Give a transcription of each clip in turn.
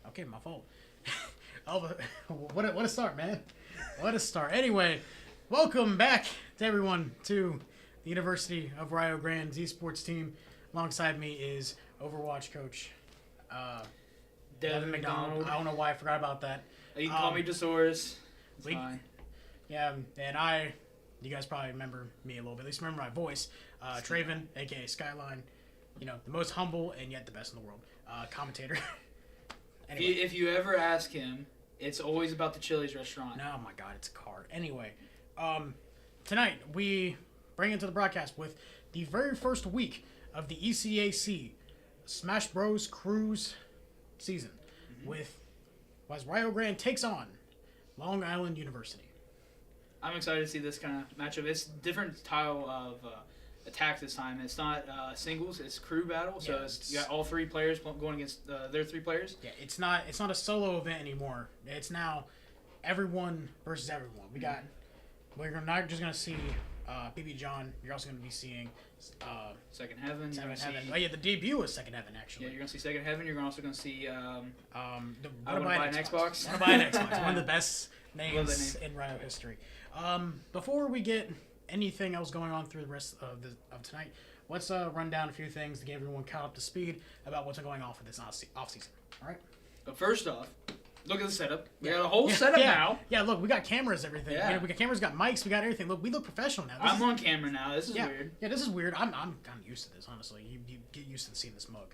Okay, my fault. Oh, what a start, man. What a start. Anyway, welcome back to everyone to the University of Rio Grande's esports team. Alongside me is Overwatch coach Devin McDonald. I don't know why I forgot about that. You can call me Desaurus. It's fine. Yeah, and you guys probably remember me a little bit. At least remember my voice. Traven, a.k.a. Skyline. You know, the most humble and yet the best in the world. Commentator. Anyway. If you ever ask him, it's always about the Chili's restaurant. Oh my God, it's a card. Anyway, tonight we bring into the broadcast with the very first week of the ECAC Smash Bros. Cruise season with as Rio Grande takes on Long Island University. I'm excited to see this kind of matchup. It's different style of attack this time. It's not singles; it's crew battle. So you got all three players going against their three players. Yeah, it's not a solo event anymore. It's now everyone versus everyone. We're not just gonna see BB John. You're also gonna be seeing Second Heaven. Oh yeah, the debut is Second Heaven actually. Yeah, you're gonna see Second Heaven. You're also gonna see. I want to buy an Xbox. I want to buy an Xbox. One of the best names in Rio history. Before we get anything else going on through the rest of tonight, let's run down a few things to get everyone caught up to speed about what's going on for this off season. All right. But first off, look at the setup. We got a whole setup now. Yeah, look, we got cameras, everything. Yeah. We got cameras, got mics, we got everything. Look, we look professional now. I'm on camera now. This is weird. Yeah, this is weird. I'm kind of used to this, honestly. You get used to seeing this mug.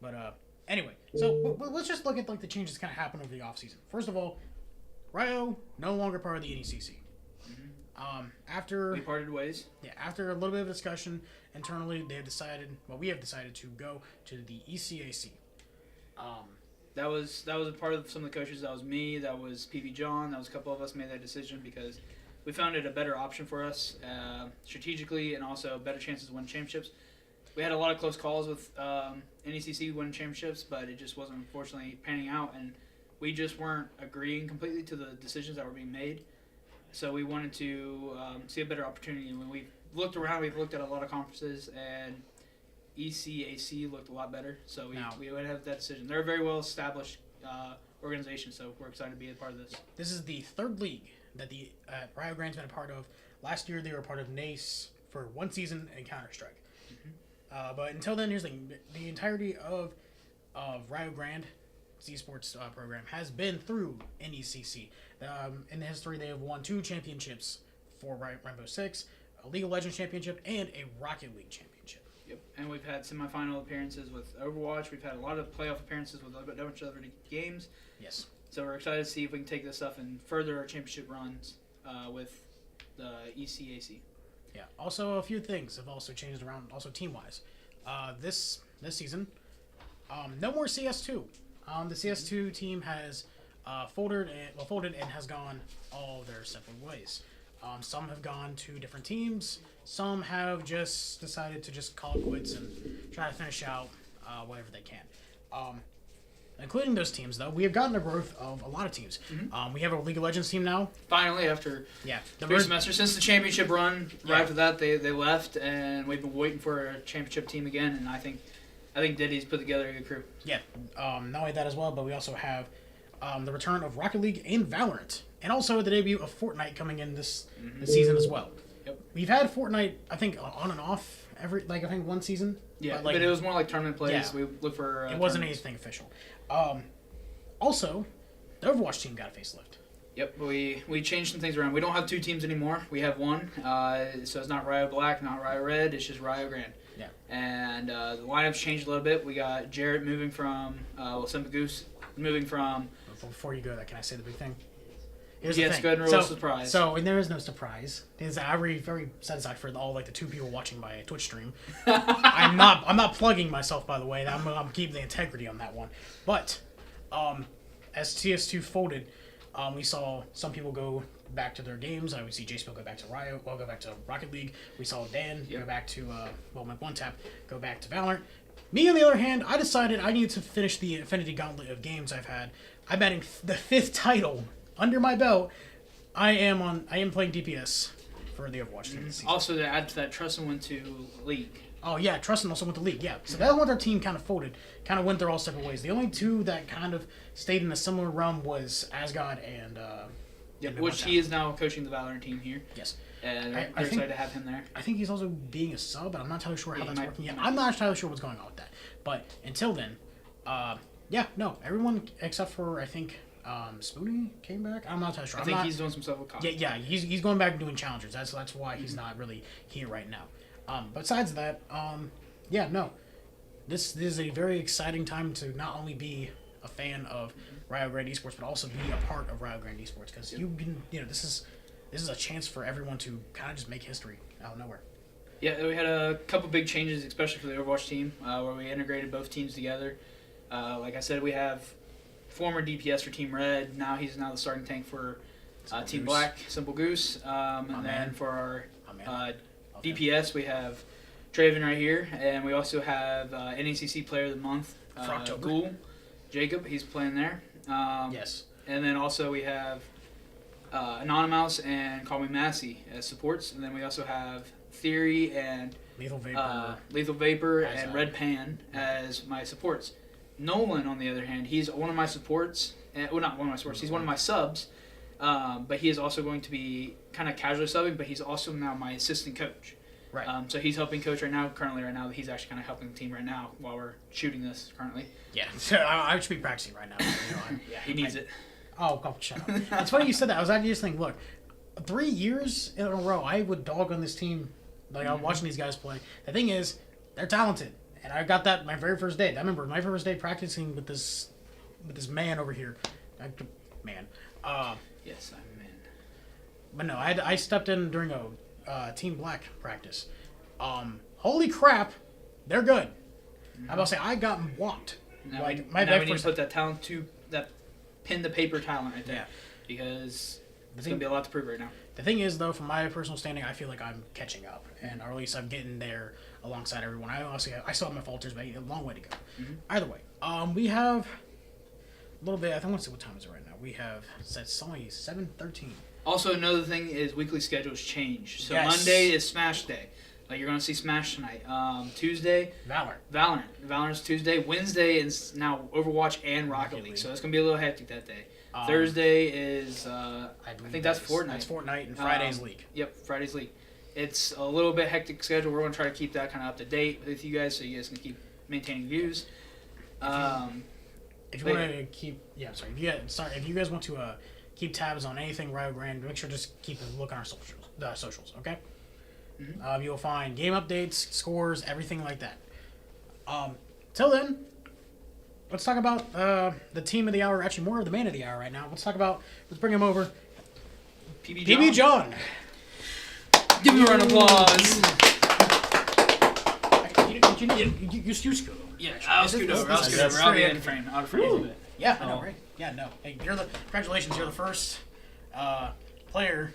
But anyway, so let's just look at like the changes that kind of happened over the off season. First of all, Rio no longer part of the NECC. After we parted ways. Yeah, after a little bit of discussion internally, we have decided to go to the ECAC. That was a part of some of the coaches. That was me. That was PB John. That was a couple of us made that decision because we found it a better option for us strategically and also better chances to win championships. We had a lot of close calls with NECC winning championships, but it just wasn't unfortunately panning out, and we just weren't agreeing completely to the decisions that were being made. So we wanted to see a better opportunity. When we looked around, we've looked at a lot of conferences, and ECAC looked a lot better. So we would have that decision. They're a very well-established organization, so we're excited to be a part of this. This is the third league that the Rio Grande's been a part of. Last year, they were a part of NACE for one season and Counter-Strike. But until then, here's the entirety of Rio Grande esports program has been through NECC. In the history, they have won 2 championships for Rainbow Six, a League of Legends championship, and a Rocket League championship. Yep, and we've had semifinal appearances with Overwatch. We've had a lot of playoff appearances with a bunch of other games. Yes. So we're excited to see if we can take this stuff and further our championship runs with the ECAC. Yeah. Also, a few things have also changed around, also team-wise. This season, no more CS2. The CS2 team has folded and has gone all their separate ways. Some have gone to different teams. Some have just decided to just call it quits and try to finish out whatever they can. Including those teams, though, we have gotten the growth of a lot of teams. We have a League of Legends team now. Finally, after 3 semesters since the championship run, right after that they left, and we've been waiting for a championship team again. And I think Diddy's put together a good crew. Yeah, not only that as well, but we also have the return of Rocket League and Valorant, and also the debut of Fortnite coming in this season as well. Yep. We've had Fortnite, I think, on and off one season. Yeah, but it was more like tournament plays. Yeah, we look for. It wasn't anything official. Also, the Overwatch team got a facelift. Yep, we changed some things around. We don't have 2 teams anymore. We have one. So it's not Rio Black, not Rio Red. It's just Rio Grande. Yeah. And the lineup's changed a little bit. We got Jarrett moving from Simba Goose moving from. Before you go, can I say the big thing? Yes, go ahead and roll a surprise. And there is no surprise. I'm very satisfied for all the 2 people watching my Twitch stream. I'm not plugging myself, by the way. I'm keeping the integrity on that one. But as CS2 folded, we saw some people go back to their games. We see J-Spill go back to go back to Rocket League. We saw Dan go back to One Tap go back to Valorant. Me, on the other hand, I decided I needed to finish the Infinity Gauntlet of games I've had. I'm adding the 5th title under my belt. I am playing DPS for the Overwatch team this season. Also, to add to that, Tristan went to League. Oh, yeah, Trustin also went to league, yeah. So that whole other team kind of folded, kind of went their all separate ways. The only two that kind of stayed in a similar realm was Asgard and... which he is now coaching the Valorant team here. Yes. And they're excited to have him there. I think he's also being a sub, but I'm not entirely sure how that's working yet. I'm not entirely sure what's going on with that. But until then, everyone except for, I think... Spoonie came back. I'm not entirely sure. I think he's doing some stuff with Cosmo. Yeah, he's going back and doing challengers. That's why he's not really here right now. Besides that, this is a very exciting time to not only be a fan of Rio Grande Esports, but also be a part of Rio Grande Esports because this is a chance for everyone to kind of just make history out of nowhere. Yeah, we had a couple big changes, especially for the Overwatch team, where we integrated both teams together. Like I said, we have former DPS for Team Red. Now he's the starting tank for Team Black, Simple Goose. And then for our DPS, we have Traven right here, and we also have NACC Player of the Month, Ghoul, Jacob. He's playing there. Yes. And then also we have Anonymous and Call Me Massey as supports, and then we also have Theory and Lethal Vapor and Red Pan as my supports. Nolan, on the other hand, he's one of my supports. Not one of my supports. He's one of my subs, but he is also going to be kind of casually subbing. But he's also now my assistant coach. Right. So he's helping coach right now. He's actually kind of helping the team right now while we're shooting this currently. Yeah. So I should be practicing right now. Yeah, he needs it. Oh, shut up. It's funny you said that. I was actually just thinking, look, 3 years in a row, I would dog on this team. Like, I'm watching these guys play. The thing is, they're talented. And I got that my very first day. I remember my first day practicing with this man over here. Man. Yes, I'm a man. But no, I stepped in during a Team Black practice. Holy crap, they're good. I'm about to say, I got whopped. Now we need to put that talent that pin the paper talent right there. Yeah. Because it's going to be a lot to prove right now. The thing is, though, from my personal standing, I feel like I'm catching up. And or at least I'm getting there alongside everyone. I still have my falters, but a long way to go. Mm-hmm. Either way, we have a little bit. I think, let's see what time is it right now. We have, it's only 7:13. Also, another thing is weekly schedules change. So yes. Monday is Smash Day. Like, you're going to see Smash tonight. Tuesday, Valorant. Valorant's Tuesday. Wednesday is now Overwatch and Rocket League. So it's going to be a little hectic that day. Thursday is, I think that's Fortnite. That's Fortnite, and Friday's League. Yep, Friday's League. It's a little bit hectic schedule. We're going to try to keep that kind of up to date with you guys so you guys can keep maintaining views. If you want to keep, if you guys want to keep tabs on anything Rio Grande, make sure to just keep a look on our socials, okay? Mm-hmm. You'll find game updates, scores, everything like that. Till then, let's talk about the team of the hour, actually more of the man of the hour right now. Let's bring him over. PB John. Give him a round of applause. You scoot. Yeah, I'll scoot over. I'll be in frame. Out of frame. Yeah, I know, right? Yeah, no. Hey, congratulations, you're the first player,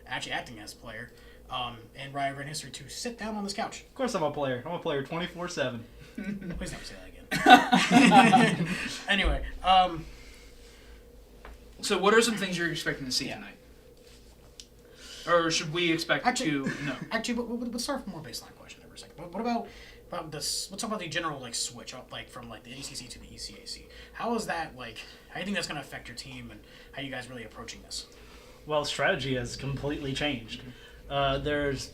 actually acting as player, in Rio Grande history to sit down on this couch. Of course I'm a player. I'm a player 24/7. Please never say that again. Anyway, so what are some things you're expecting to see tonight? Or should we expect to know? Actually, let's start with a more baseline question for a second. What about this? Let's talk about the general switch up from the ACC to the ECAC. How is that how do you think that's going to affect your team and how you guys really approaching this? Well, strategy has completely changed. There's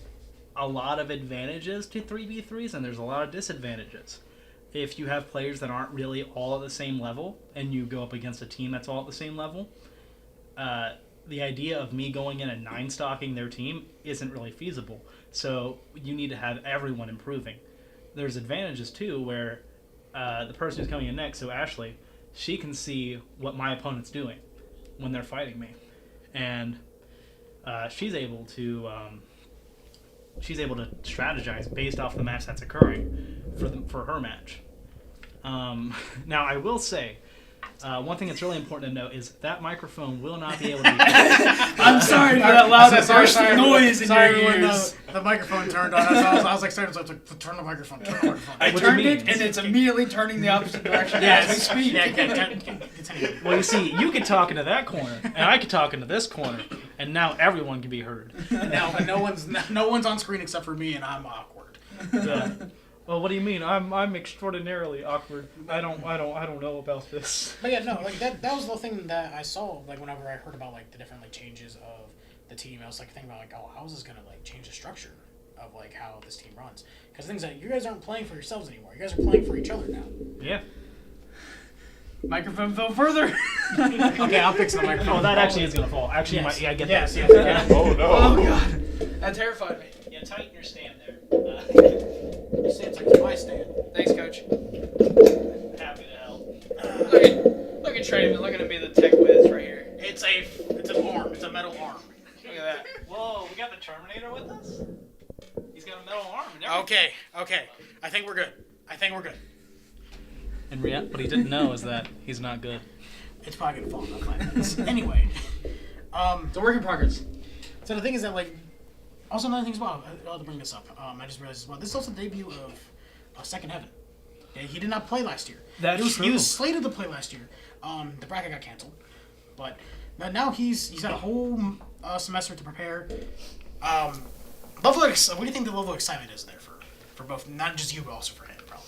a lot of advantages to 3v3s and there's a lot of disadvantages. If you have players that aren't really all at the same level and you go up against a team that's all at the same level, the idea of me going in and 9-stocking their team isn't really feasible. So you need to have everyone improving. There's advantages too where the person who's coming in next, so Ashley, she can see what my opponent's doing when they're fighting me. And she's able to strategize based off the match that's occurring for her match. Now I will say, one thing that's really important to note is that microphone will not be able to be... I'm sorry for that loud noise in your ears. The microphone turned on. I was starting to turn the microphone. I turned it, and it's immediately turning the opposite direction as we speak. Yeah, continue. Well, you see, you could talk into that corner, and I could talk into this corner, and now everyone can be heard. Now no one's on screen except for me, and I'm awkward. Yeah. Well, what do you mean? I'm extraordinarily awkward. I don't know about this. But yeah, no, like that was the thing that I saw, like whenever I heard about like the different like changes of the team, I was like thinking about like, oh, how is this gonna like change the structure of like how this team runs? Because things that you guys aren't playing for yourselves anymore. You guys are playing for each other now. Yeah. Microphone fell further. Okay, I'll fix the microphone. Oh, that actually is gonna fall. Actually, Yes. I get Yes, that. yes. Oh no. Oh god, that terrified me. Yeah, tighten your stand there. It stands like it's my stand. Thanks, Coach. Happy to help. Look at Traven looking at me, the tech whiz right here. It's an arm. It's a metal arm. Look at that. Whoa, we got the Terminator with us? He's got a metal arm and everything. Okay. I think we're good. And what he didn't know is that he's not good. It's probably gonna fall in about 5 minutes. Anyway, It's a work in progress. so the thing is that like, also another thing as well. I'll have to bring this up. I just realized as well. This is also the debut of Second Heaven. Yeah, he did not play last year. That's He was slated to play last year. The bracket got canceled, but now he's got a whole semester to prepare. What do you think the level of excitement is there for both, not just you, but also for him, probably?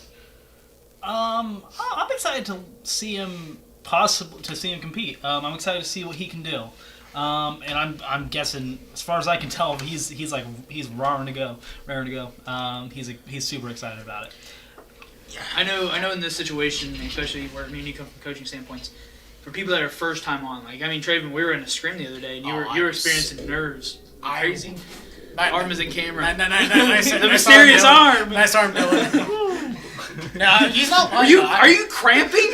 I'm excited to see him compete. I'm excited to see what he can do. And I'm guessing, as far as I can tell, he's raring to go. He's super excited about it. Yeah, I know in this situation, especially where me and you come from coaching standpoints, for people that are first time on, like, I mean, Traven, we were in a scrim the other day, and you were experiencing nerves. Crazy. Arm is in camera. The mysterious arm. Nice arm, Dylan. No, he's not. Are you cramping?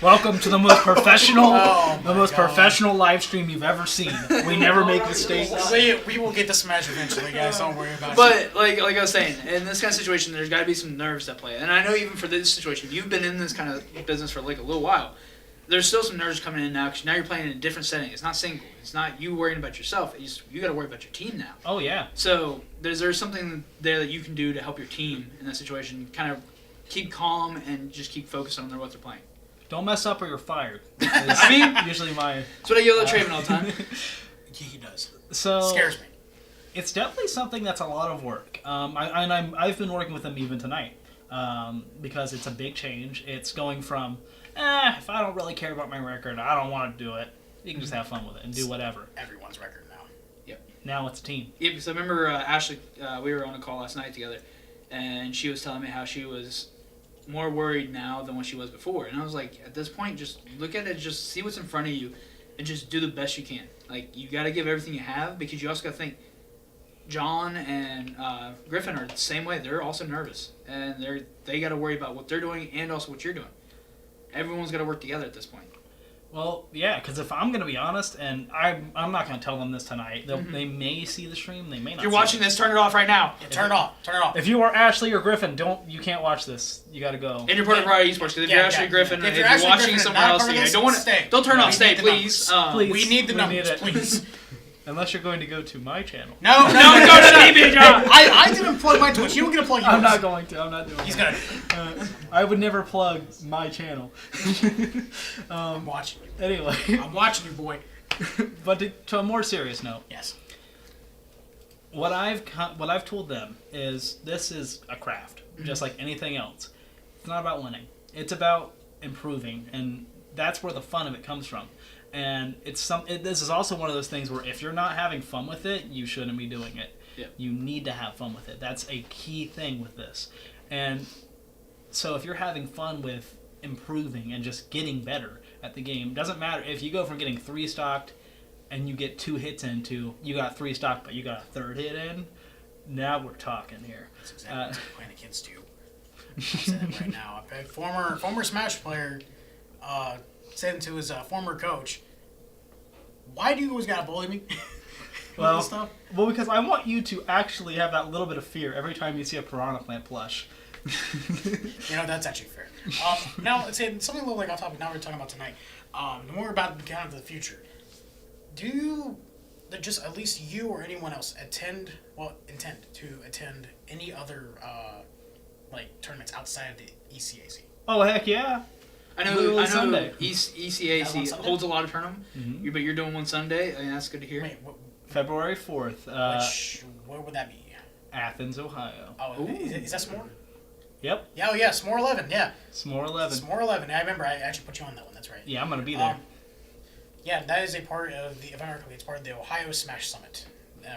Welcome to the most professional, God. professional live stream you've ever seen. We never make mistakes. We will get the smash eventually, guys. Don't worry about it. But like I was saying, in this kind of situation, there's got to be some nerves at play. And I know even for this situation, you've been in this kind of business for like a little while. There's still some nerves coming in now because now you're playing in a different setting. It's not single. It's not you worrying about yourself. You got to worry about your team now. Oh yeah. So there's something there that you can do to help your team in that situation. Kind of keep calm and just keep focused on what they're playing. Don't mess up or you're fired. I mean, usually my. That's what I yell at Traven all the time. Yeah, he does. So Scares me. It's definitely something that's a lot of work. I've been working with them even tonight because it's a big change. It's going from if I don't really care about my record, I don't want to do it. You can just have fun with it and do whatever. Everyone's record now. Yep. Now it's a team. Yeah, because I remember Ashley. We were on a call last night together, and she was telling me how she was more worried now than what she was before. And I was like, at this point, just look at it, just see what's in front of you, and just do the best you can. Like, you got to give everything you have, because you also got to think, John and Griffin are the same way. They're also nervous, and they got to worry about what they're doing and also what you're doing. Everyone's got to work together at this point. Well, yeah, because if I'm going to be honest, and I'm not going to tell them this tonight, they may see the stream, they may not. If you're watching this, turn it off right now. Yeah, turn it off. If you are Ashley or Griffin, you can't watch this. You got to go. And you're part of Rio Esports, because if you're Ashley Griffin, if you're watching somewhere else, don't turn off. Stay, please. Please. We need the numbers, please. Unless you're going to go to my channel. No, go to me, John. I didn't plug my Twitch. You don't get to plug yours. I'm not going to. I'm not doing He's that. gonna. I would never plug my channel. I'm watching you. Anyway. I'm watching you, boy. But to a more serious note. Yes. What I've told them is this is a craft, just like anything else. It's not about winning. It's about improving, and that's where the fun of it comes from. And this is also one of those things where if you're not having fun with it, you shouldn't be doing it. Yep. You need to have fun with it. That's a key thing with this. And so if you're having fun with improving and just getting better at the game, doesn't matter if you go from getting 3 stocked and you get 2 hits into, you got 3 stocked but you got a 3rd hit in. Now we're talking here. That's exactly what's playing against you. I'm saying it right now. A former Smash player said to his former coach, "Why do you always gotta bully me?" Well, stuff? Well, because I want you to actually have that little bit of fear every time you see a Piranha Plant plush. That's actually fair. Now, let's say something a little like on topic. Now we're talking about tonight. The more about kind of the future. Do you, just at least you or anyone else, intend to attend any other tournaments outside of the ECAC? Oh heck yeah! I know Sunday. ECAC holds a lot of tournaments, but you're doing one Sunday. I mean, that's good to hear. Wait, February 4th. what would that be? Athens, Ohio. Oh, is that S'more? Yep. Yeah, oh yeah, S'more 11, yeah. S'more 11. S'more 11, I remember I actually put you on that one, that's right. Yeah, I'm going to be there. Yeah, that is a part of the, if I remember correctly, it's part of the Ohio Smash Summit.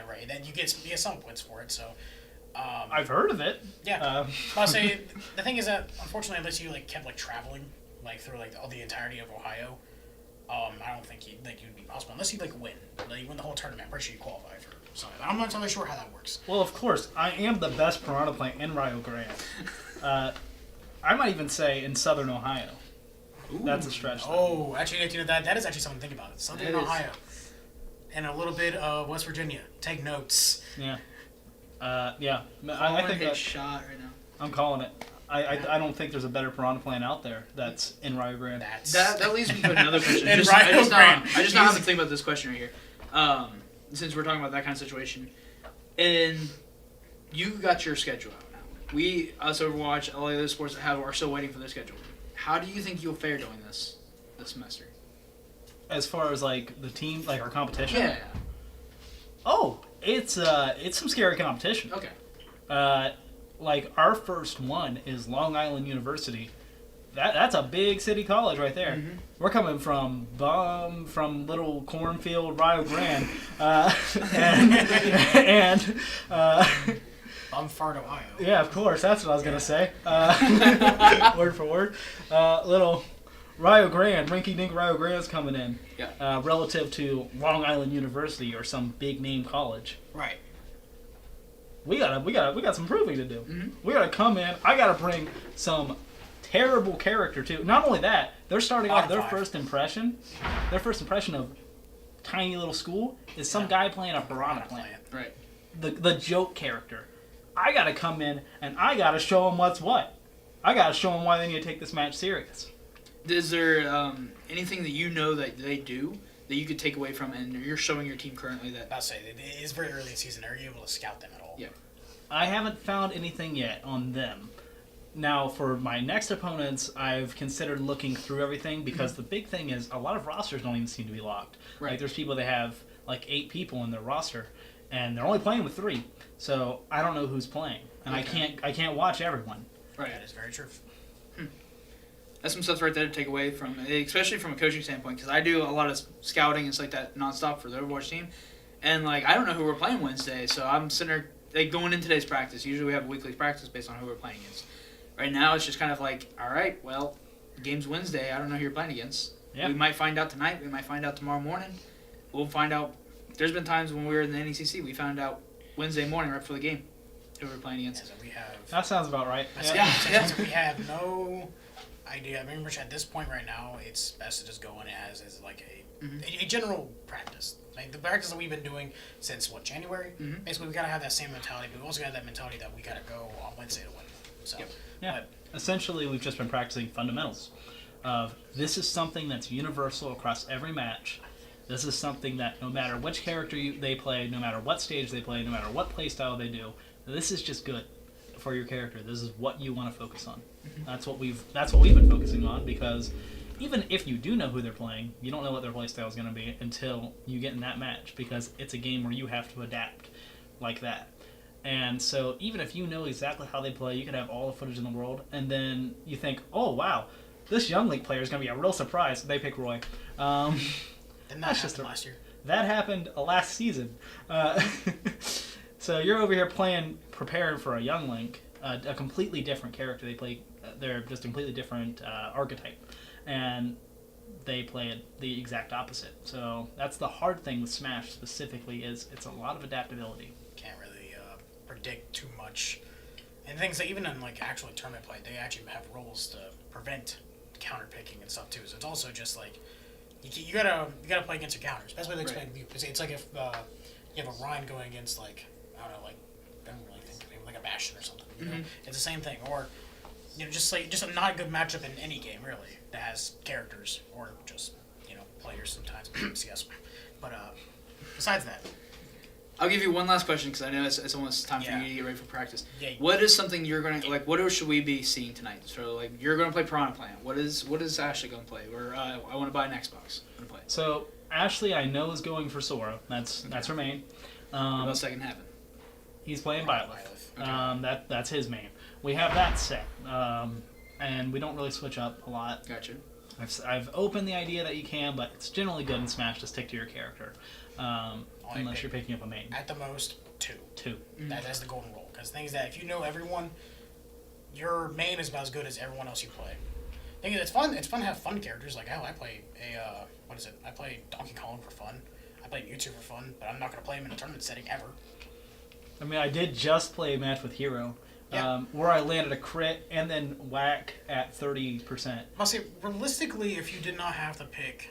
Right, then you get summit points for it, so... I've heard of it. Yeah. I'll say, the thing is that, unfortunately, unless you, kept, traveling, through, all the entirety of Ohio, I don't think you'd be possible, unless you, win. You win the whole tournament, I'm pretty sure you qualify for something. I'm not entirely sure how that works. Well, of course, I am the best Piranha player in Rio Grande. I might even say in Southern Ohio. Ooh. That's a stretch. Oh, actually, that is actually something to think about. Southern Ohio. And a little bit of West Virginia. Take notes. Yeah. Yeah. I think that's shot right now. I'm calling it. I don't think there's a better Piranha plant out there that's in Rio Grande. That leads me to another question. I just now have to think about this question right here. Since we're talking about that kind of situation. And you got your schedule out now. We, us Overwatch, all the other sports that are still waiting for their schedule. How do you think you'll fare doing this semester? As far as the team, our competition. Yeah. Oh, it's some scary competition. Okay. Our first one is Long Island University. That's a big city college right there. Mm-hmm. We're coming from little cornfield Rio Grande, and Bumfart, Ohio. Yeah, of course. That's what I was gonna say. Word for word. Little Rio Grande, rinky-dink Rio Grande's coming in. Yeah. Relative to Long Island University or some big name college. Right. We got some proving to do. Mm-hmm. We gotta come in. I gotta bring some terrible character too. Not only that, they're starting off their first impression of tiny little school is some guy playing a Piranha plant. Right. The joke character. I gotta come in and I gotta show them what's what. I gotta show them why they need to take this match serious. Is there anything that you know that they do that you could take away from, and you're showing your team currently that? I'll say it is very early in the season. Are you able to scout them at all? Yeah. I haven't found anything yet on them. Now, for my next opponents, I've considered looking through everything because the big thing is a lot of rosters don't even seem to be locked. Right. There's people that have 8 people in their roster, and they're only playing with 3. So I don't know who's playing, and I can't watch everyone. Right. That is very true. That's some stuff right there to take away from, especially from a coaching standpoint, because I do a lot of scouting and stuff like that nonstop for the Overwatch team, and I don't know who we're playing Wednesday, so I'm sitting there going in today's practice. Usually we have a weekly practice based on who we're playing against. Right now it's just kind of all right, well, game's Wednesday. I don't know who you're playing against. Yeah. We might find out tonight. We might find out tomorrow morning. We'll find out. There's been times when we were in the NECC, we found out Wednesday morning right before the game who we were playing against. Yeah, so we have. That sounds about right. Yeah. We have no idea. I mean, at this point right now, it's best to just go in as a general practice. The practice that we've been doing since January. Mm-hmm. Basically, we gotta have that same mentality, but we also gotta have that mentality that we gotta go on Wednesday to win. So, yeah. Essentially, we've just been practicing fundamentals. This is something that's universal across every match. This is something that no matter which character they play, no matter what stage they play, no matter what play style they do, this is just good for your character. This is what you want to focus on. Mm-hmm. That's what we've been focusing on, because even if you do know who they're playing, you don't know what their play style is going to be until you get in that match, because it's a game where you have to adapt like that. And so even if you know exactly how they play, you could have all the footage in the world, and then you think, oh, wow, this Young League player is going to be a real surprise. They pick Roy. Didn't that happen last year? That happened last season. So you're over here preparing for a Young Link, a completely different character. They're just a completely different archetype. And they play the exact opposite. So that's the hard thing with Smash specifically, is it's a lot of adaptability. Can't really predict too much. And things that even in actual tournament play, they actually have rules to prevent counter picking and stuff too. So it's also just you gotta play against your counters. Best way to explain it is it's like if you have a Ryan going against I don't really think maybe a Bastion or something. You know? It's the same thing. Or just a not good matchup in any game really that has characters or just players sometimes in CS. But besides that. I'll give you one last question because I know it's almost time for you to get ready for practice. Yeah. What is something you're going to what should we be seeing tonight? So you're going to play Piranha Plant. What is Ashley going to play? Or I want to buy an Xbox. I'm going to play. So Ashley, I know, is going for Sora. That's her main. What about second heaven? He's playing Byleth. Okay. That's his main. We have that set, and we don't really switch up a lot. Gotcha. I've opened the idea that you can, but it's generally good in Smash to stick to your character, unless you're picking up a main. At the most, two. Mm-hmm. That's the golden rule. Because the thing is that if you know everyone, your main is about as good as everyone else you play. The thing is, it's fun. It's fun to have fun characters. Like, I play I play Donkey Kong for fun. I play Mewtwo for fun, but I'm not gonna play him in a tournament setting ever. I mean, I did just play a match with Hero, where I landed a crit and then whack at 30%. I'll say, realistically, if you did not have to pick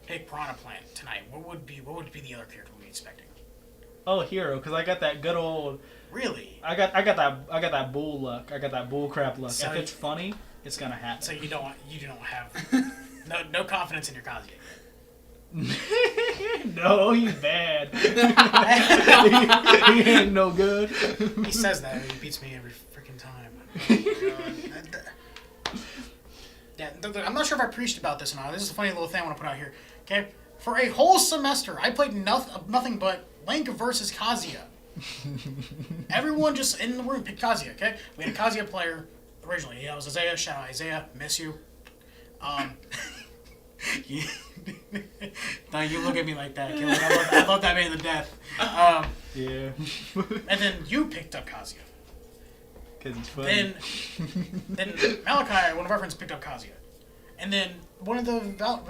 Piranha Plant tonight, what would be the other character we'd be expecting? Oh, Hero, because I got that good old. Really? I got that bull luck. I got that bull crap luck. So if it's funny, it's gonna happen. So you don't have no confidence in your Kazuya. No, he's bad. He ain't no good. He says that and he beats me every freaking time. Yeah, I'm not sure if I preached about this or not. This is a funny little thing I want to put out here. Okay, for a whole semester, I played nothing but Link versus Kazuya. Everyone just in the room picked Kazuya. Okay, we had a Kazuya player originally. Yeah, it was Isaiah. Shout out Isaiah, miss you. Now you look at me like that. Like, I love that man to death. Yeah. And then you picked up Kazuya. Because it's funny. Then Malachi, one of our friends, picked up Kazuya. And then one of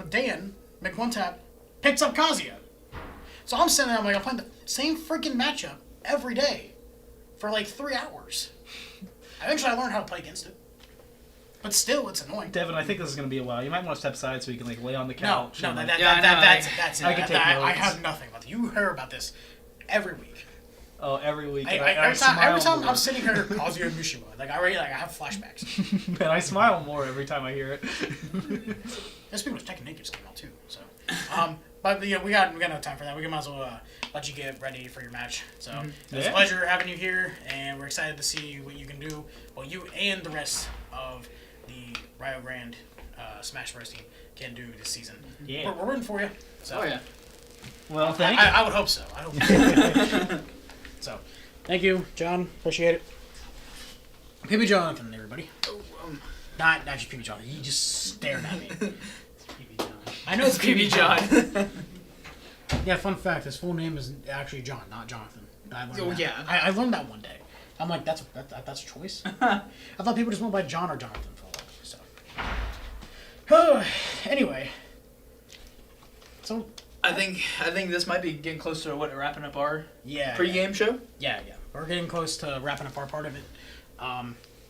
Dan, McOneTap, picks up Kazuya. So I'm sitting there, I'm playing the same freaking matchup every day for like 3 hours. Eventually I learned how to play against it. But still, it's annoying. Devin, I think this is going to be a while. You might want to step aside so you can lay on the couch. No, that's it. I can take notes. I have nothing about it. You hear about this every week. Oh, every week. Every time I'm sitting here, Kazuya and Mishima, I have flashbacks. And I smile more every time I hear it. Speaking of Tekken 8 just came out too, so. But we got no time for that. We might as well let you get ready for your match. So it's a pleasure having you here, and we're excited to see what you can do. Well, you and the rest of the Rio Grande Smash Bros. Team can do this season. Yeah, we're rooting for you. So. Oh yeah. Well, thank you. I would hope so. So, thank you, John. Appreciate it. PB Jonathan, everybody. Not just PB Jonathan. He just stared at me. PB John. I know it's PB John. Yeah, fun fact. His full name is actually John, not Jonathan. I learned that one day. I'm like, that's a choice. I thought people just went by John or Jonathan for a while. So, anyway. So. I think this might be getting close to wrapping up our pre-game show. Yeah. We're getting close to wrapping up our part of it.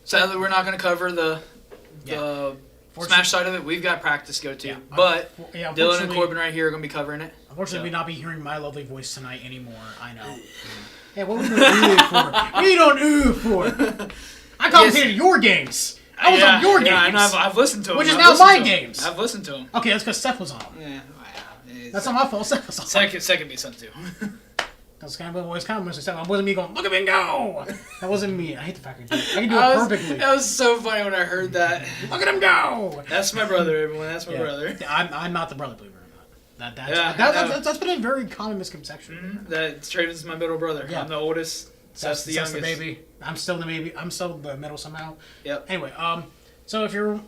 Sadly, we're not going to cover the Smash side of it. We've got practice to go to. But Dylan and Corbin right here are going to be covering it. Unfortunately, we not be hearing my lovely voice tonight anymore. I know. Hey, what are we doing for? What are you doing for? I commentated your games. I was on your games. Yeah, I know. I've listened to them. Which is now my games. I've listened to them. Okay, that's because Seth was on them. Yeah. That's not my fault. Seth was on them. Second be sent to. That's kind of what it wasn't me going, look at me go! That wasn't me. I hate the fact I can do it perfectly. That was so funny when I heard that. Look at him go! That's my brother, everyone. That's my brother. I'm not the brother, believe it or not. That's been a very common misconception. Mm-hmm. That Traven's my middle brother. Yeah. I'm the oldest. That's the youngest. That's the baby. I'm still the baby. I'm still the middle somehow. Yep. Anyway, so if you're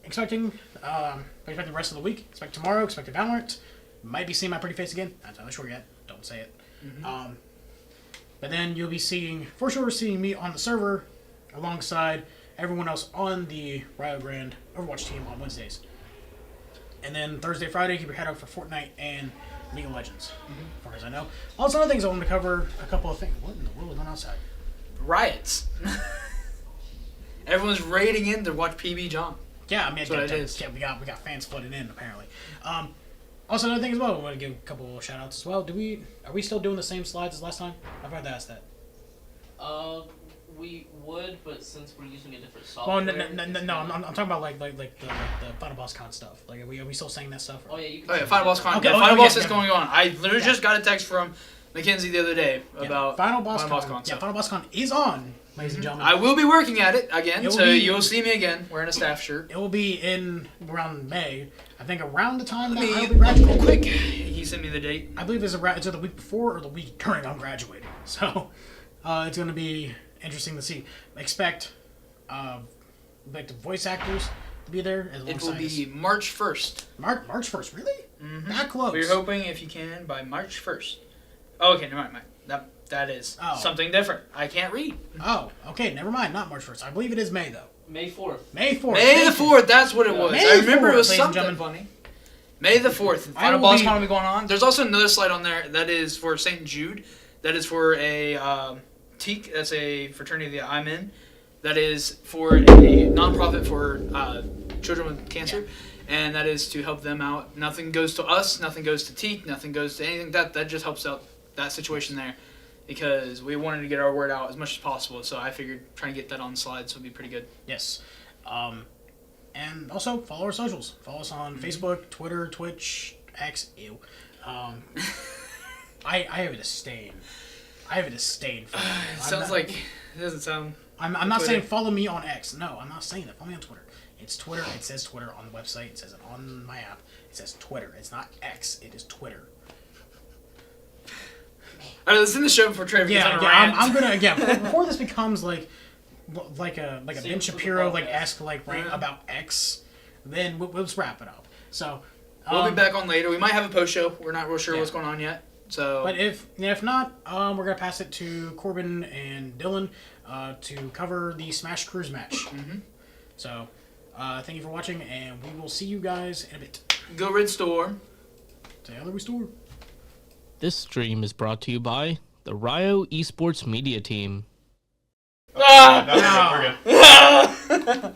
expecting the rest of the week, expect tomorrow, expect a Valorant. Might be seeing my pretty face again. I'm not sure yet. Don't say it. Mm-hmm. But then you'll be seeing me on the server alongside everyone else on the Rio Grande Overwatch team on Wednesdays. And then Thursday, Friday, keep your head out for Fortnite and League of Legends, as far as I know. Also, other things I wanted to cover, a couple of things. What in the world is going on outside? Riots. Everyone's raiding in to watch PB John. Yeah, I mean, we got fans flooding in apparently. Also, another thing as well, we want to give a couple of shout-outs as well. Are we still doing the same slides as last time? I've heard to ask that. We would, but since we're using a different software. Well, no. I'm talking about like the Final Boss Con stuff. Like, are we still saying that stuff? Or? Oh yeah, you can. Final Boss Con. Okay, Final Boss is going on. I literally just got a text from Mackenzie the other day about Final Boss Con. Yeah, Final Boss Con is on, ladies and gentlemen. I will be working at it again, so you'll see me again wearing a staff shirt. It will be in around May. I think around the time that I'll be graduating. Quick. He sent me the date. I believe it's either the week before or the week during I'm graduating. So it's going to be interesting to see. Expect like the voice actors to be there. It will be March 1st. March 1st, really? Mm-hmm. That close. We're hoping if you can by March 1st. Oh, okay, never mind. That is something different. I can't read. Oh, okay, never mind. Not March 1st. I believe it is May, though. May 4th. May 4th. May the 4th, that's what it was. May I remember 4th, it was ladies and something gentlemen. funny. May the 4th. Final will boss be- con will be going on. There's also another slide on there that is for St. Jude. That is for a TEAC. That's a fraternity that I'm in. That is for a nonprofit for children with cancer. And that is to help them out. Nothing goes to us. Nothing goes to TEAC. Nothing goes to anything. That just helps out that situation there. Because we wanted to get our word out as much as possible. So I figured trying to get that on slides would be pretty good. Yes. And also, follow our socials. Follow us on Facebook, Twitter, Twitch, X. Ew. I have a disdain. I have a disdain for that. It sounds like... It doesn't sound... I'm not Twitter. saying follow me on X. No, I'm not saying that. Follow me on Twitter. It's Twitter. It says Twitter on the website. It says it on my app. It says Twitter. It's not X. It is Twitter. I was in the show before Trevor gets on a Yeah. rant. I'm gonna before this becomes like a Same Ben for Shapiro the podcast. esque rant about X. Then we'll just wrap it up. So We'll be back on later. We might have a post show. We're not real sure Yeah. what's going on yet. So, But if not, we're gonna pass it to Corbin and Dylan to cover the Smash Cruise match. Mm-hmm. So thank you for watching, and we will see you guys in a bit. go Red Storm. Say hello, restore. This stream is brought to you by the Rio Esports media team. Ah! We're good.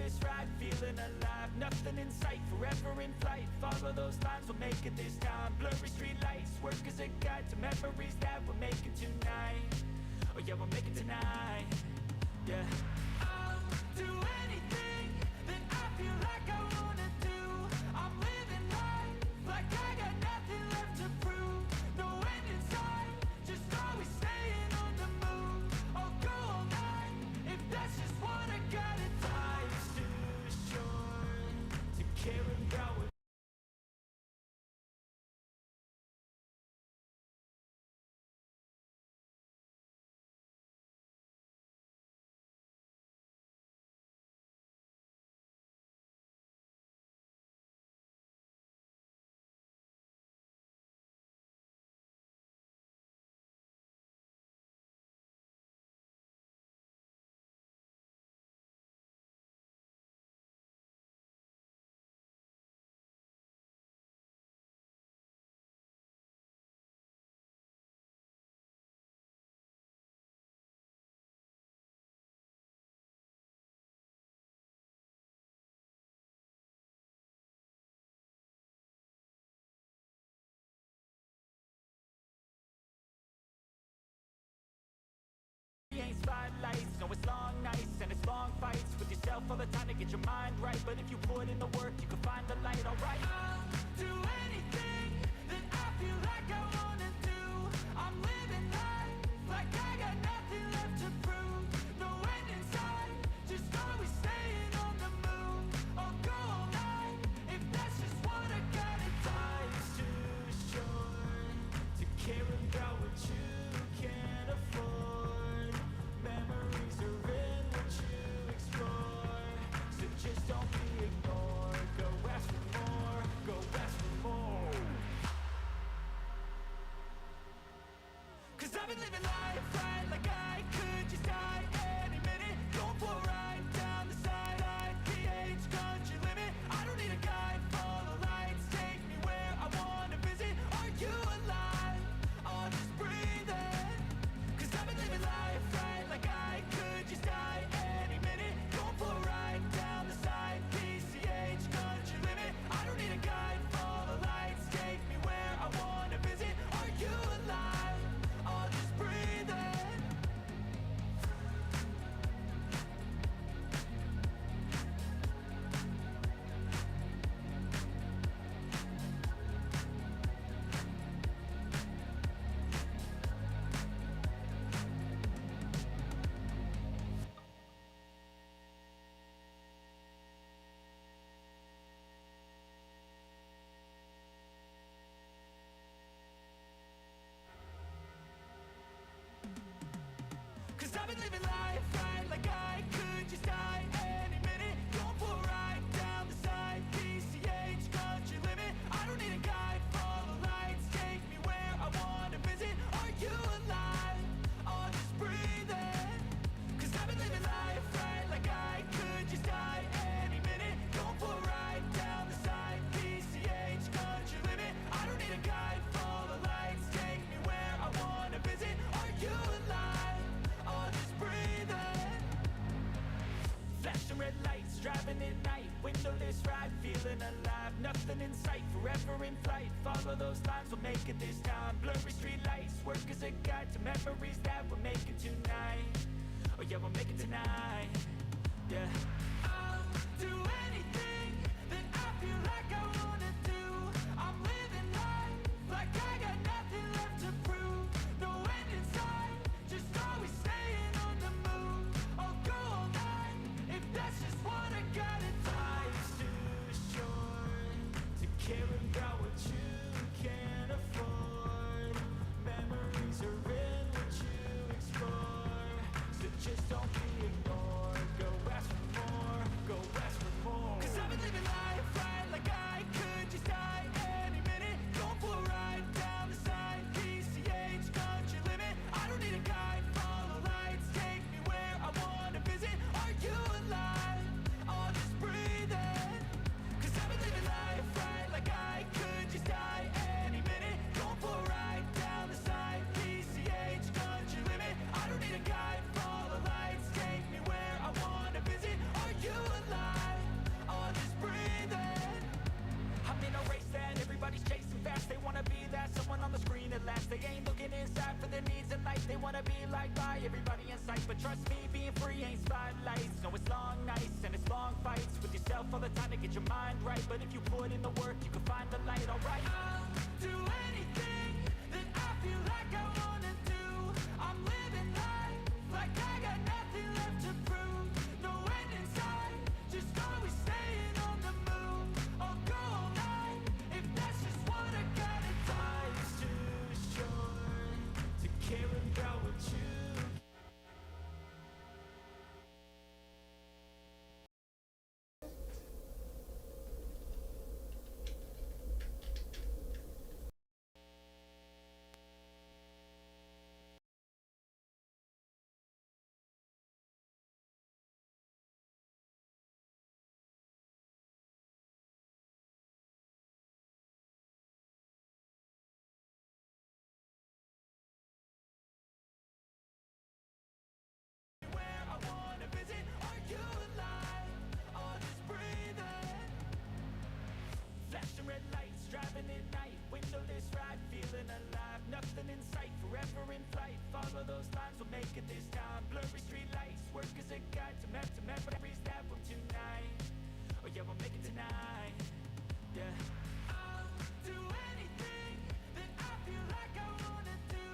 windowless ride, feeling alive. Nothing in sight, forever in flight. Follow those lines, we'll make it this time. Blurry street lights, work as a guide to memories that we're making tonight. Oh yeah, we'll make it tonight. Yeah. I'll do anything that I feel like I wanna do. I'm living life like I got nothing left to prove. No end in sight, just always staying on the move. I'll go all night if that's just what I got. It life's too short to care about what. Ain't spotlights, no it's long nights and it's long fights with yourself all the time to get your mind right. But if you put in the work, you can find the light. Alright, I'll do anything that I feel like I wanna do. I'm living life like I got nothing left to prove. No end in sight, just always staying on the move. I'll go all night if that's just what I got. It life's too short to care about what you can't afford. Memories are in what you explore, so just don't be ignored. Go ask for more, go ask for more. 'Cause I've been living life right like I could just die any minute. Going for a ride down the side, IPH country limit. I don't need a guide, follow lights, take me where I wanna visit. Are you alive? I'll just breathe in. 'Cause I've been living life right like I could just die any minute. Going for a ride down the side, PCH country limit. I don't need a guide, follow lights, take me where I wanna visit. Are you alive? I'll just breathe in. Cause I've been living life right like I could just die any minute. Going for a ride down the side, PCH country limit. I don't need a guide, follow lights, take me where I wanna visit. Are you alive? I'll just breathe in. 'Cause I've been living life right like I could just die any minute. Going for a ride down the side, PCH country limit. I don't need a guide, follow lights, take me where I wanna visit. Are you alive? I'll just breathe in. Flashing red lights, driving at night. Windowless ride, feeling alive. Nothing in sight, forever in flight. Follow those lines, we'll make it this time. Blurry street lights, work as a guide to memories that we're making tonight. Oh yeah, we'll make it tonight. Yeah. I'll do anything that I feel like I wanna do. I'm living life like I got nothing left to prove. No end in sight, just always staying on the move. I'll go all night if that's just what I got. It life's too short to care about what you can't afford. Memories are in what you explore, so just don't be ignored. Go ask for more, go ask for more. 'Cause I've wanna be liked by everybody in sight, but trust me, being free ain't spotlights. No, it's long nights and it's long fights with yourself all the time to get your mind right. But if you put in the work, you can find the light. Alright, I'll do anything that I feel like I wanna do. I'm living life like I got nothing left to prove. No end in sight, just always staying on the move. I'll go all night if that's just what I gotta. Life's too short to care about what you. Where I wanna visit, are you alive? Or just breathing? Flashing red lights, driving at night, windowless ride, feeling alive. Nothing in sight, forever in flight. Follow those lines, we'll make it this time. Blurry street lights, work as a guide to memories that will tonight. Oh yeah, we'll make it tonight. Yeah. I'll do anything that I feel like I wanna do.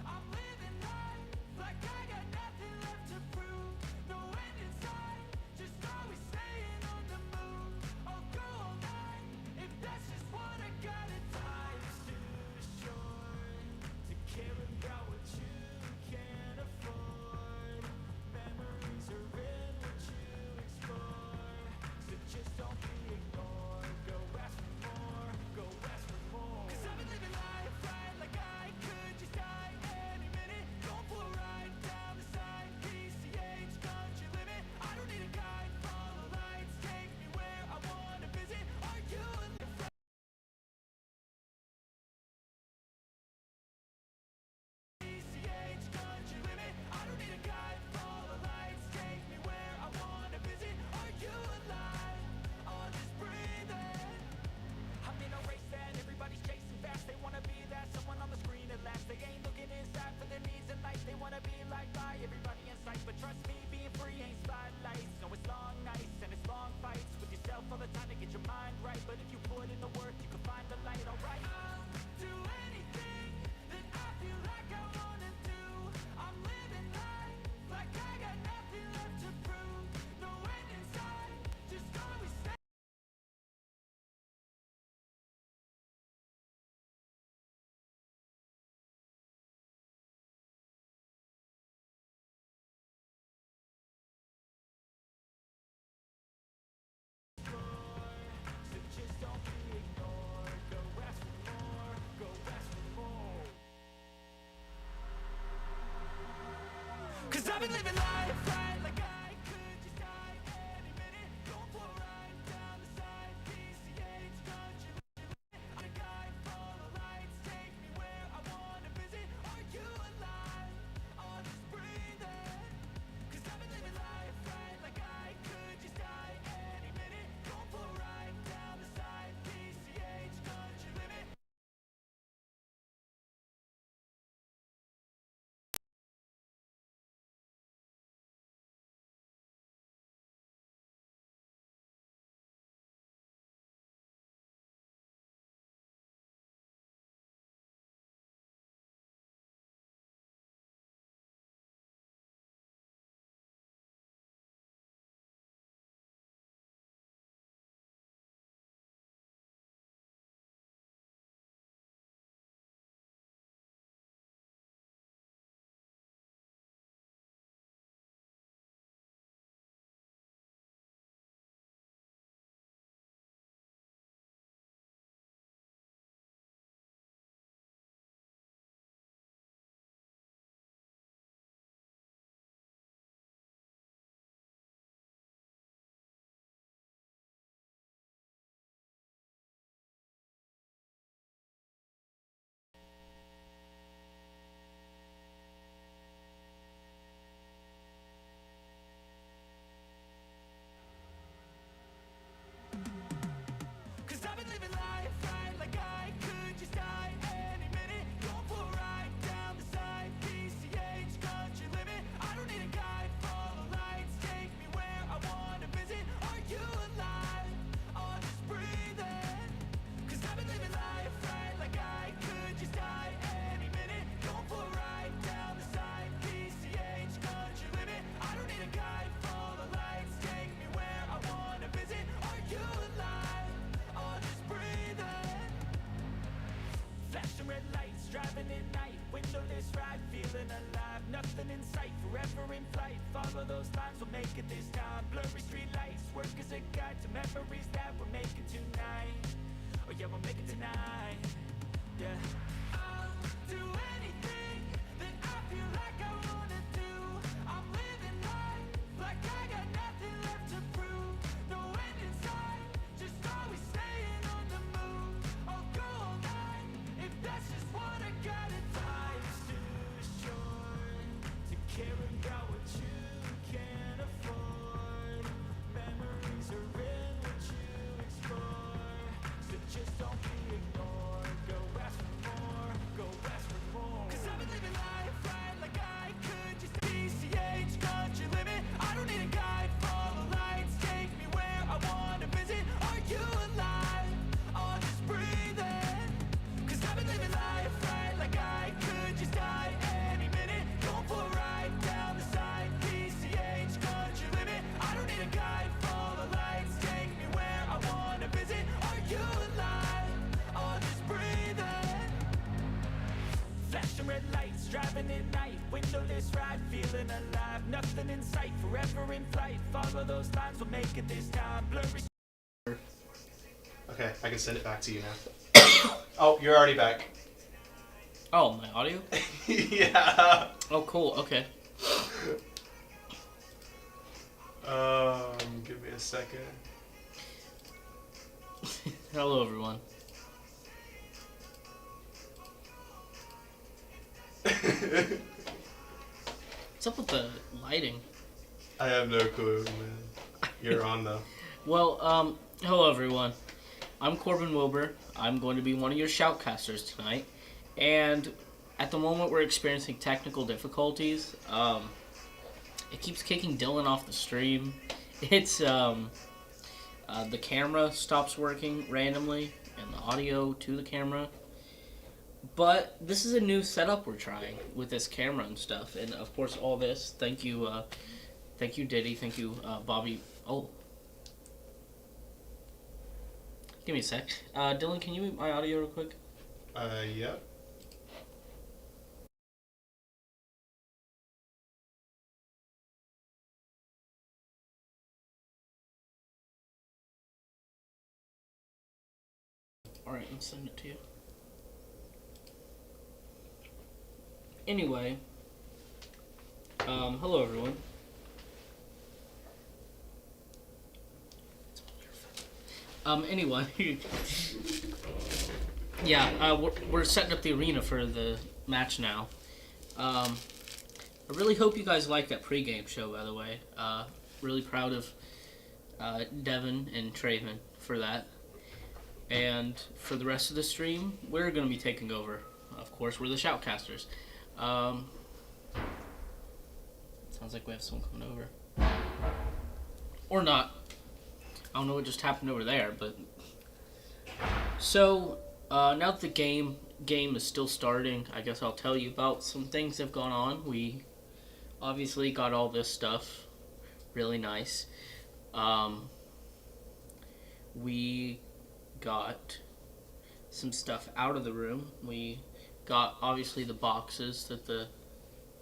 I'm living life like I got nothing left to prove. No end in sight, just always staying on the move. I'll go all night if that's just what I gotta. Life's too short to care about what you can't afford. Memories are in what you explore, so just don't be ignored. Go ask for more. make it this time. Blurry street lights work as a guide to memories that we're making tonight. Oh yeah, we'll make it tonight. Yeah. I'll do anything that I feel like I wanna do. I'm living life like I got nothing left to prove. No end in sight, just always staying on the move. I'll go all night if that's just what I gotta. Life's too short to care about what you can't afford. Memories are in what you explore, so just don't be ignored. Go ask for more, go ask for more. 'Cause I've been living life right like I could just PCH country limit. I don't need a guide, follow lights, take me where I wanna visit. Are you alive? I'll just breathe in. 'Cause I've been living life right like I could just die any minute. Going for a ride down the side, PCH country limit. I don't need a guide, follow lights, take me where I wanna visit. Are you alive? I'll just breathe in. Flashing red lights, driving at night, windowless ride, feeling alive. Nothing in sight, forever in flight. Follow those lines, we'll make it this time. Blurry. Okay, I can send it back to you now. Oh, you're already back. Oh, my audio? Yeah. Oh, cool. Okay. Give me a second. Hello, everyone. What's up with the lighting? I have no clue, man. You're on though. Well, hello, everyone. I'm Corbin Wilbur. I'm going to be one of your shoutcasters tonight. And at the moment, we're experiencing technical difficulties. It keeps kicking Dylan off the stream. It's, the camera stops working randomly, and the audio to the camera. But this is a new setup we're trying with this camera and stuff. And, of course, all this. Thank you, Diddy. Thank you, Bobby. Oh. Give me a sec. Dylan, can you mute my audio real quick? Yep. Alright, I'll send it to you. Anyway, hello everyone. Anyway, yeah, we're setting up the arena for the match now. I really hope you guys like that pregame show, by the way. Really proud of Devin and Traven for that. And for the rest of the stream, we're going to be taking over. Of course, we're the shoutcasters. Sounds like we have someone coming over. Or not. I don't know what just happened over there, but... So, now that the game is still starting, I guess I'll tell you about some things that have gone on. We obviously got all this stuff. Really nice. We got some stuff out of the room. We got, obviously, the boxes that the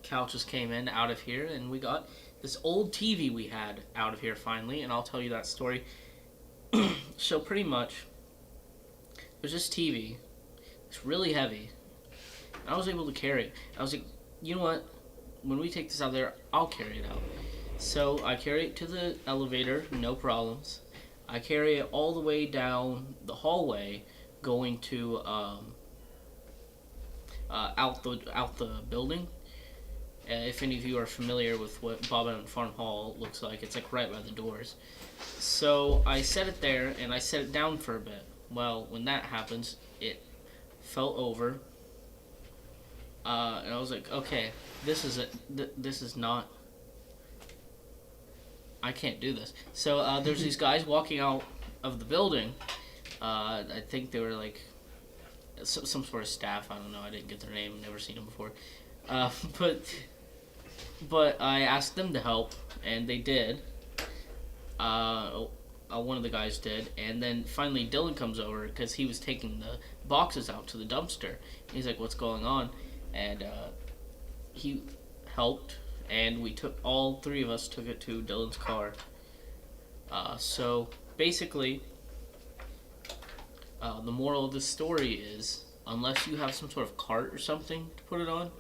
couches came in out of here, and we got this old TV we had out of here finally, and I'll tell you that story. So pretty much, there's this TV. It's really heavy. I was able to carry it. I was like, you know what? When we take this out there, I'll carry it out. So I carry it to the elevator, no problems. I carry it all the way down the hallway, going to out the building. If any of you are familiar with what Bob Allen Farm Hall looks like, it's like right by the doors. So I set it there, and I set it down for a bit. Well, when that happens, it fell over, and I was like, okay, this is not. I can't do this. So there's these guys walking out of the building. I think they were like some sort of staff. I don't know. I didn't get their name. Never seen them before. But I asked them to help, and they did. One of the guys did, and then finally Dylan comes over because he was taking the boxes out to the dumpster. He's like, "What's going on?" And he helped, and all three of us took it to Dylan's car. So basically, the moral of the story is, unless you have some sort of cart or something to put it on,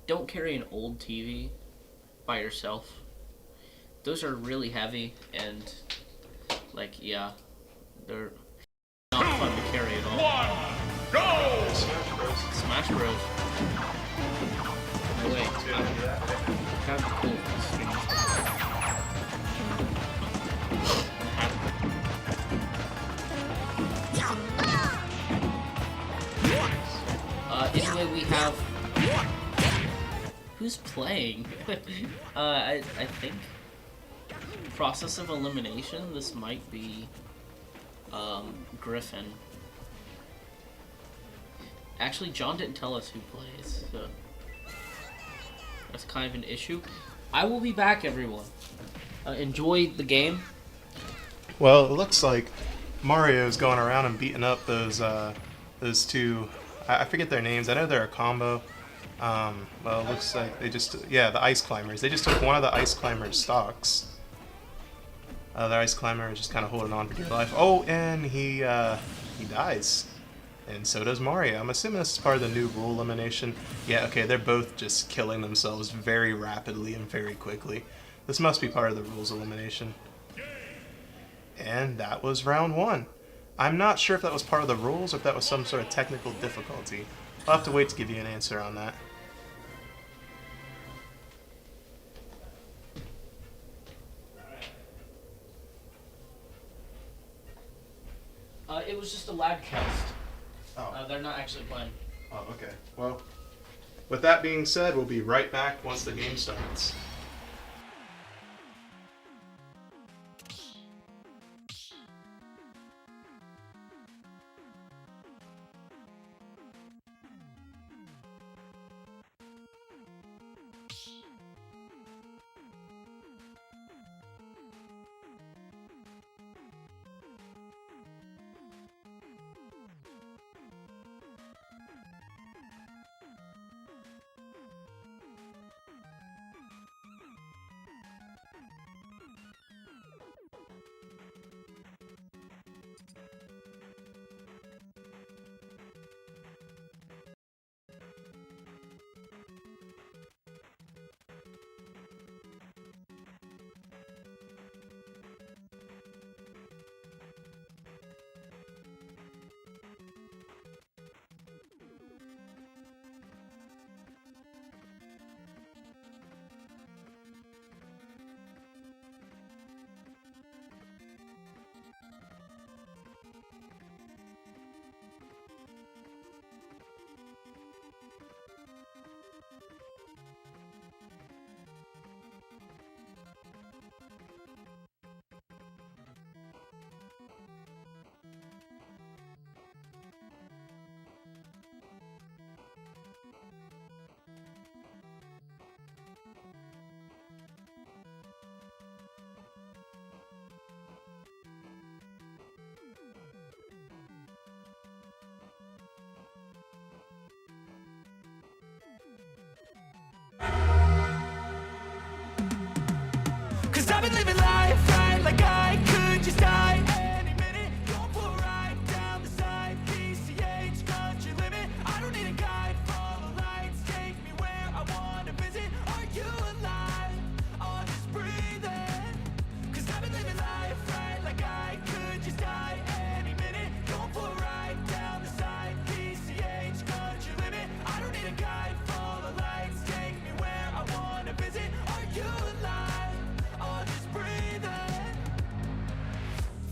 don't carry an old TV by yourself. Those are really heavy and, like, yeah, they're not fun to carry at all. Go! Smash Bros. No way. That'd be cool. Anyway, we have... Who's playing? I think... Process of elimination, this might be... Griffin. Actually, John didn't tell us who plays, so... That's kind of an issue. I will be back, everyone. Enjoy the game. Well, it looks like Mario's going around and beating up those two. I forget their names. I know they're a combo. Well, it looks like they just the ice climbers. They just took one of the ice climbers' stocks. The ice climber is just kind of holding on for dear life. Oh, and he dies. And so does Mario. I'm assuming this is part of the new rule elimination. Yeah, okay, they're both just killing themselves very rapidly and very quickly. This must be part of the rules elimination. And that was round 1. I'm not sure if that was part of the rules or if that was some sort of technical difficulty. I'll have to wait to give you an answer on that. It was just a lag test. Oh. They're not actually playing. Oh, okay. Well, with that being said, we'll be right back once the game starts. Cause I've been living life right like I could just die any minute. Going for a ride down the side, PCH, country limit. I don't need a guide, follow lights, take me where I wanna visit. Are you alive? Or just breathing? Cause I've been living life right like I could just die any minute. Going for a ride down the side, PCH, country limit. I don't need a guide, follow lights, take me where I wanna visit. Are you alive? Or just breathing?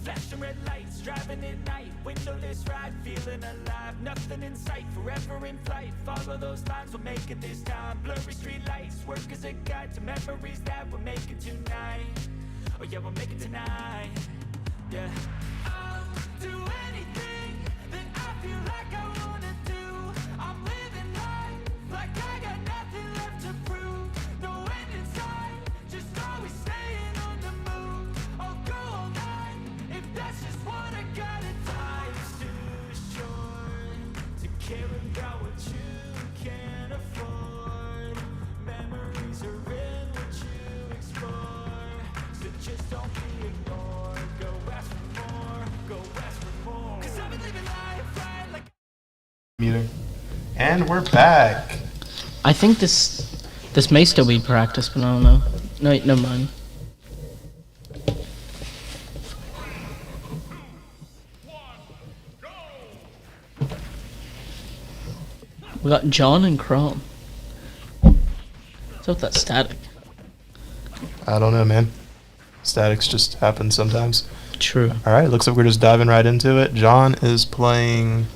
Flashing red lights, driving at night, windowless ride, feeling alive. Nothing in sight, forever in flight. Follow those lines, we'll make it this time. Blurry street lights, work as a guide to memories that we're making tonight. Oh yeah, we'll make it tonight. Yeah. I'll do anything that I feel like I wanna do. I'm living life like I got nothing left to prove. No end in sight, just always staying on the move. I'll go all night if that's just what I gotta. Life's too short to care about what you can't afford. Memories are endless. Meter. And we're back. I think this may still be practice, but I don't know. No, wait, never mind. We got John and Chrome. What's up with that static? I don't know, man. Statics just happen sometimes. True. All right, looks like we're just diving right into it. John is playing,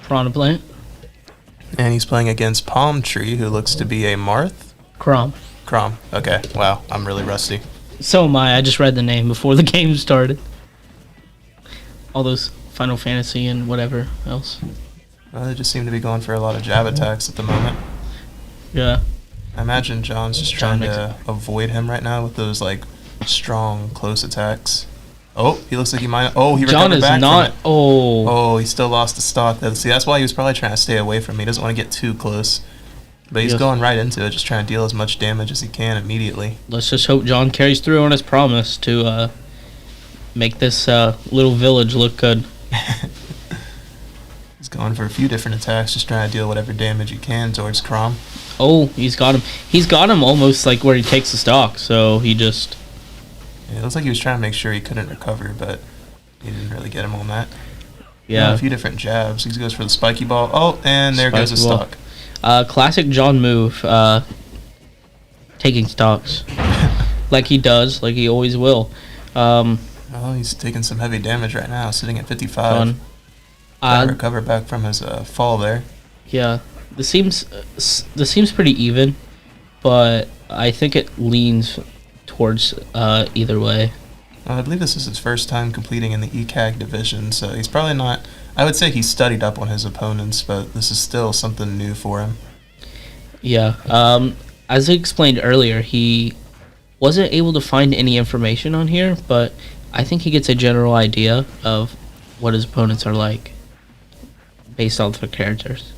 Piranha Plant. and he's playing against Palm Tree, who looks to be a Marth. Chrome. Crom. Okay, wow, I'm really rusty. So am I. I just read the name before the game started. All those Final Fantasy and whatever else. They just seem to be going for a lot of jab attacks at the moment. Yeah. I imagine John's just John trying makes to avoid him right now with those like strong close attacks. Oh, he looks like he might. Oh, he John recovered is back not. from it. Oh. Oh, he still lost the stock. See, that's why he was probably trying to stay away from me. He doesn't want to get too close. But he's Yes. going right into it, just trying to deal as much damage as he can immediately. Let's just hope John carries through on his promise to make this little village look good. He's going for a few different attacks, just trying to deal whatever damage he can towards Crom. Oh, he's got him. He's got him almost like where he takes the stock. So he just. Yeah, it looks like he was trying to make sure he couldn't recover, but he didn't really get him on that. Yeah. A few different jabs. He goes for the spiky ball. Oh, and there goes the Spiky ball. stock. Classic John move. Taking stocks. Like he does. Like he always will. Oh, he's taking some heavy damage right now, sitting at 55. John. Trying to recover back from his fall there. Yeah. This seems pretty even, but I think it leans towards either way. I believe this is his first time completing in the ECAG division, so he's probably not. I would say he's studied up on his opponents, but this is still something new for him. Yeah. As I explained earlier, he wasn't able to find any information on here, but I think he gets a general idea of what his opponents are like based off their characters.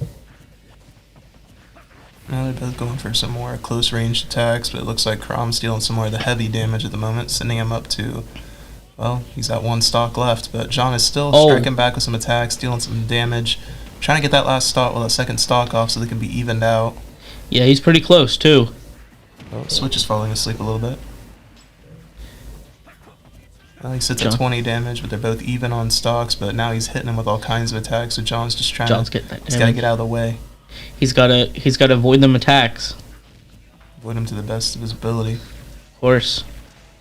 Now they're both going for some more close range attacks, but it looks like Crom's dealing some more of the heavy damage at the moment, sending him up to, well, he's got one stock left, but John is still striking back with some attacks, dealing some damage, trying to get that last stock, well, that second stock off so they can be evened out. Yeah, he's pretty close too. Oh, Switch is falling asleep a little bit. Well, he sits at John. 20 damage, but they're both even on stocks, but now he's hitting him with all kinds of attacks, so John's just trying John's to, getting that he's got to damage. get out of the way. He's gotta avoid them attacks. Avoid him to the best of his ability. Of course.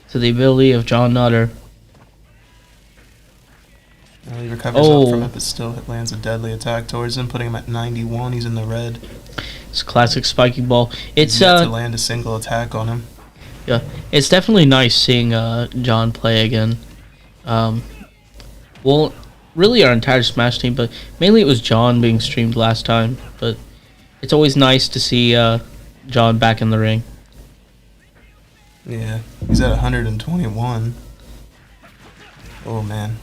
To the ability of John Nutter. Well, he recovers up from it, but still lands a deadly attack towards him, putting him at 91. He's in the red. It's a classic spiky ball. It's He's yet to land a single attack on him. yeah, it's definitely nice seeing John play again. Well, really our entire Smash team, but mainly it was John being streamed last time. But it's always nice to see John back in the ring. Yeah, he's at 121. Oh, man.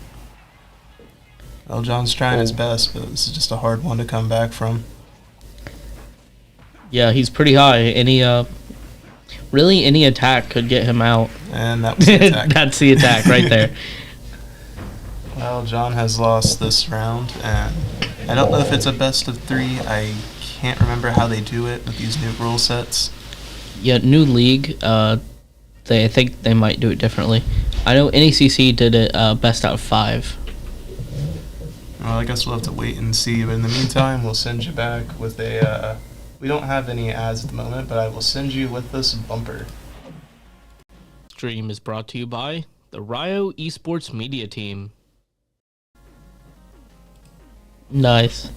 Well, John's trying his best, but this is just a hard one to come back from. Yeah, he's pretty high. Any attack could get him out. And that was the attack. That's the attack right there. Well, John has lost this round, and I don't know if it's a best of 3. I can't remember how they do it with these new rule sets. Yeah, new league. I think they might do it differently. I know NECC did it best out of 5. Well, I guess we'll have to wait and see. But in the meantime, we'll send you back with a. We don't have any ads at the moment, but I will send you with this bumper. Stream is brought to you by the Rio Esports Media Team. Nice.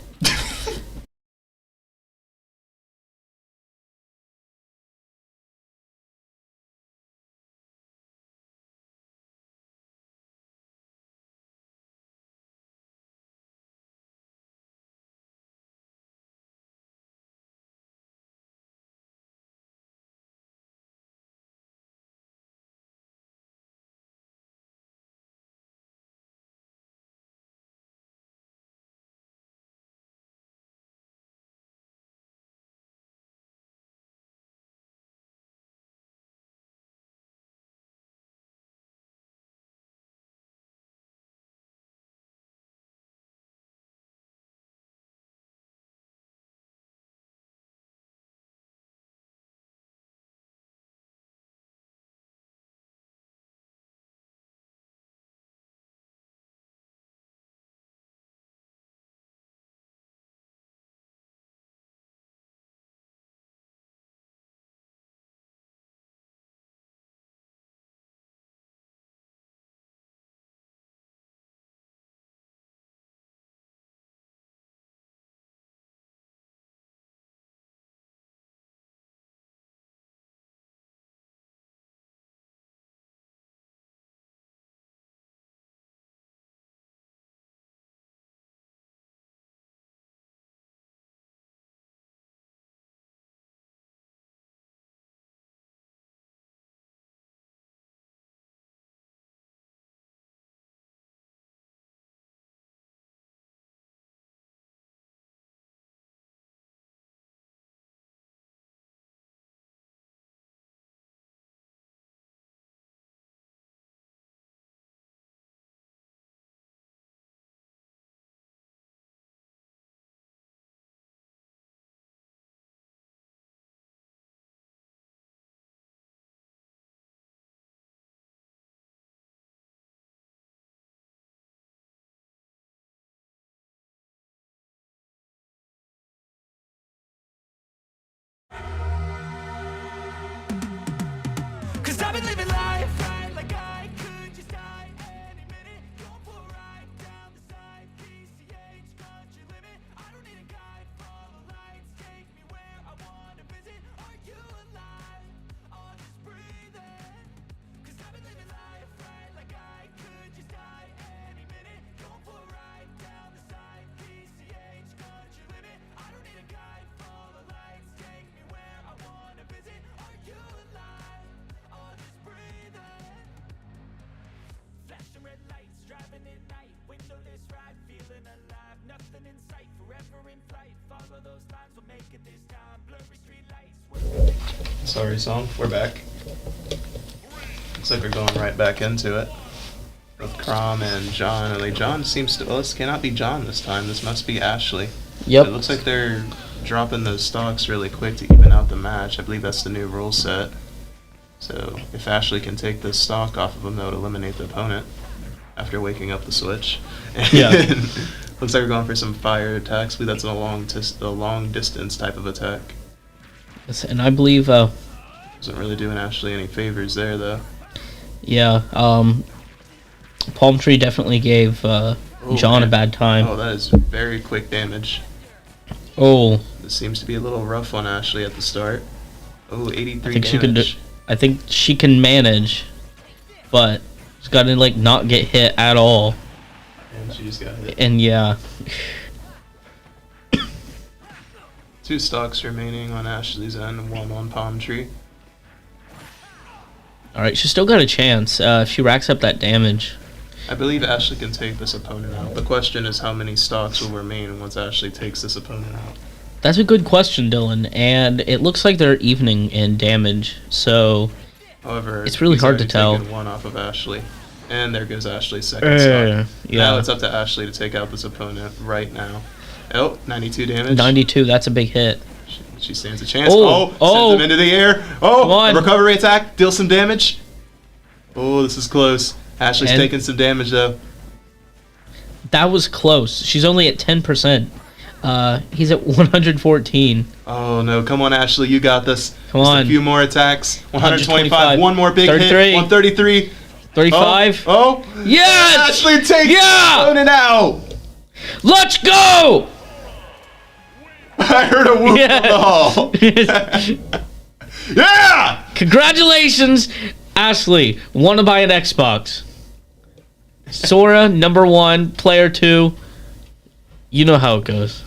Sorry, song. We're back. Looks like we're going right back into it. With Crom and John. Only John seems to... Well, this cannot be John this time. This must be Ashley. Yep. It looks like they're dropping those stocks really quick to even out the match. I believe that's the new rule set. So if Ashley can take this stock off of him, that would eliminate the opponent after waking up the switch. Yeah. Looks like we're going for some fire attacks. I believe that's a long distance type of attack. Yes, and I believe, Wasn't really doing Ashley any favors there, though. yeah, Palm Tree definitely gave John man. a bad time. Oh, that is very quick damage. Oh, This seems to be a little rough on Ashley at the start. Oh, 83 I think damage. she can do. I think she can manage, but she's got to like not get hit at all. And she just got hit. And yeah, 2 stocks remaining on Ashley's end and 1 on Palm Tree. all right, she's still got a chance if she racks up that damage. I believe Ashley can take this opponent out. The question is how many stocks will remain once Ashley takes this opponent out. That's a good question, Dylan. And it looks like they're evening in damage, so However, it's really he's hard to already tell. taken 1 off of Ashley. And there goes Ashley's second stock. Now it's up to Ashley to take out this opponent right now. Oh, 92 damage. 92. That's a big hit. She stands a chance. Oh, Sends him into the air. Oh, Come on. a recovery attack. Deal some damage. Oh, this is close. Ashley's And- taking some damage, though. That was close. She's only at 10%. He's at 114. Oh, no. Come on, Ashley. You got this. Come Just on. a few more attacks. 125. 125. One more big 33. hit. 133. 35. Oh. Yes! Ashley takes Yeah! the opponent out. Let's go! I heard a whoop from the hall. Yeah! Congratulations, Ashley. Want to buy an Xbox. Sora, number 1, player 2. You know how it goes.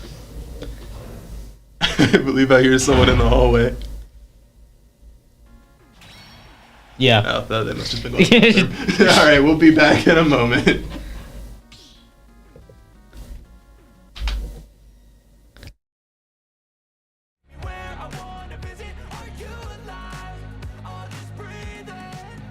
I believe I hear someone in the hallway. Yeah. Oh, that must have been going to the bathroom. All right, we'll be back in a moment. Where I wanna visit, are you alive? I'll just breathe in.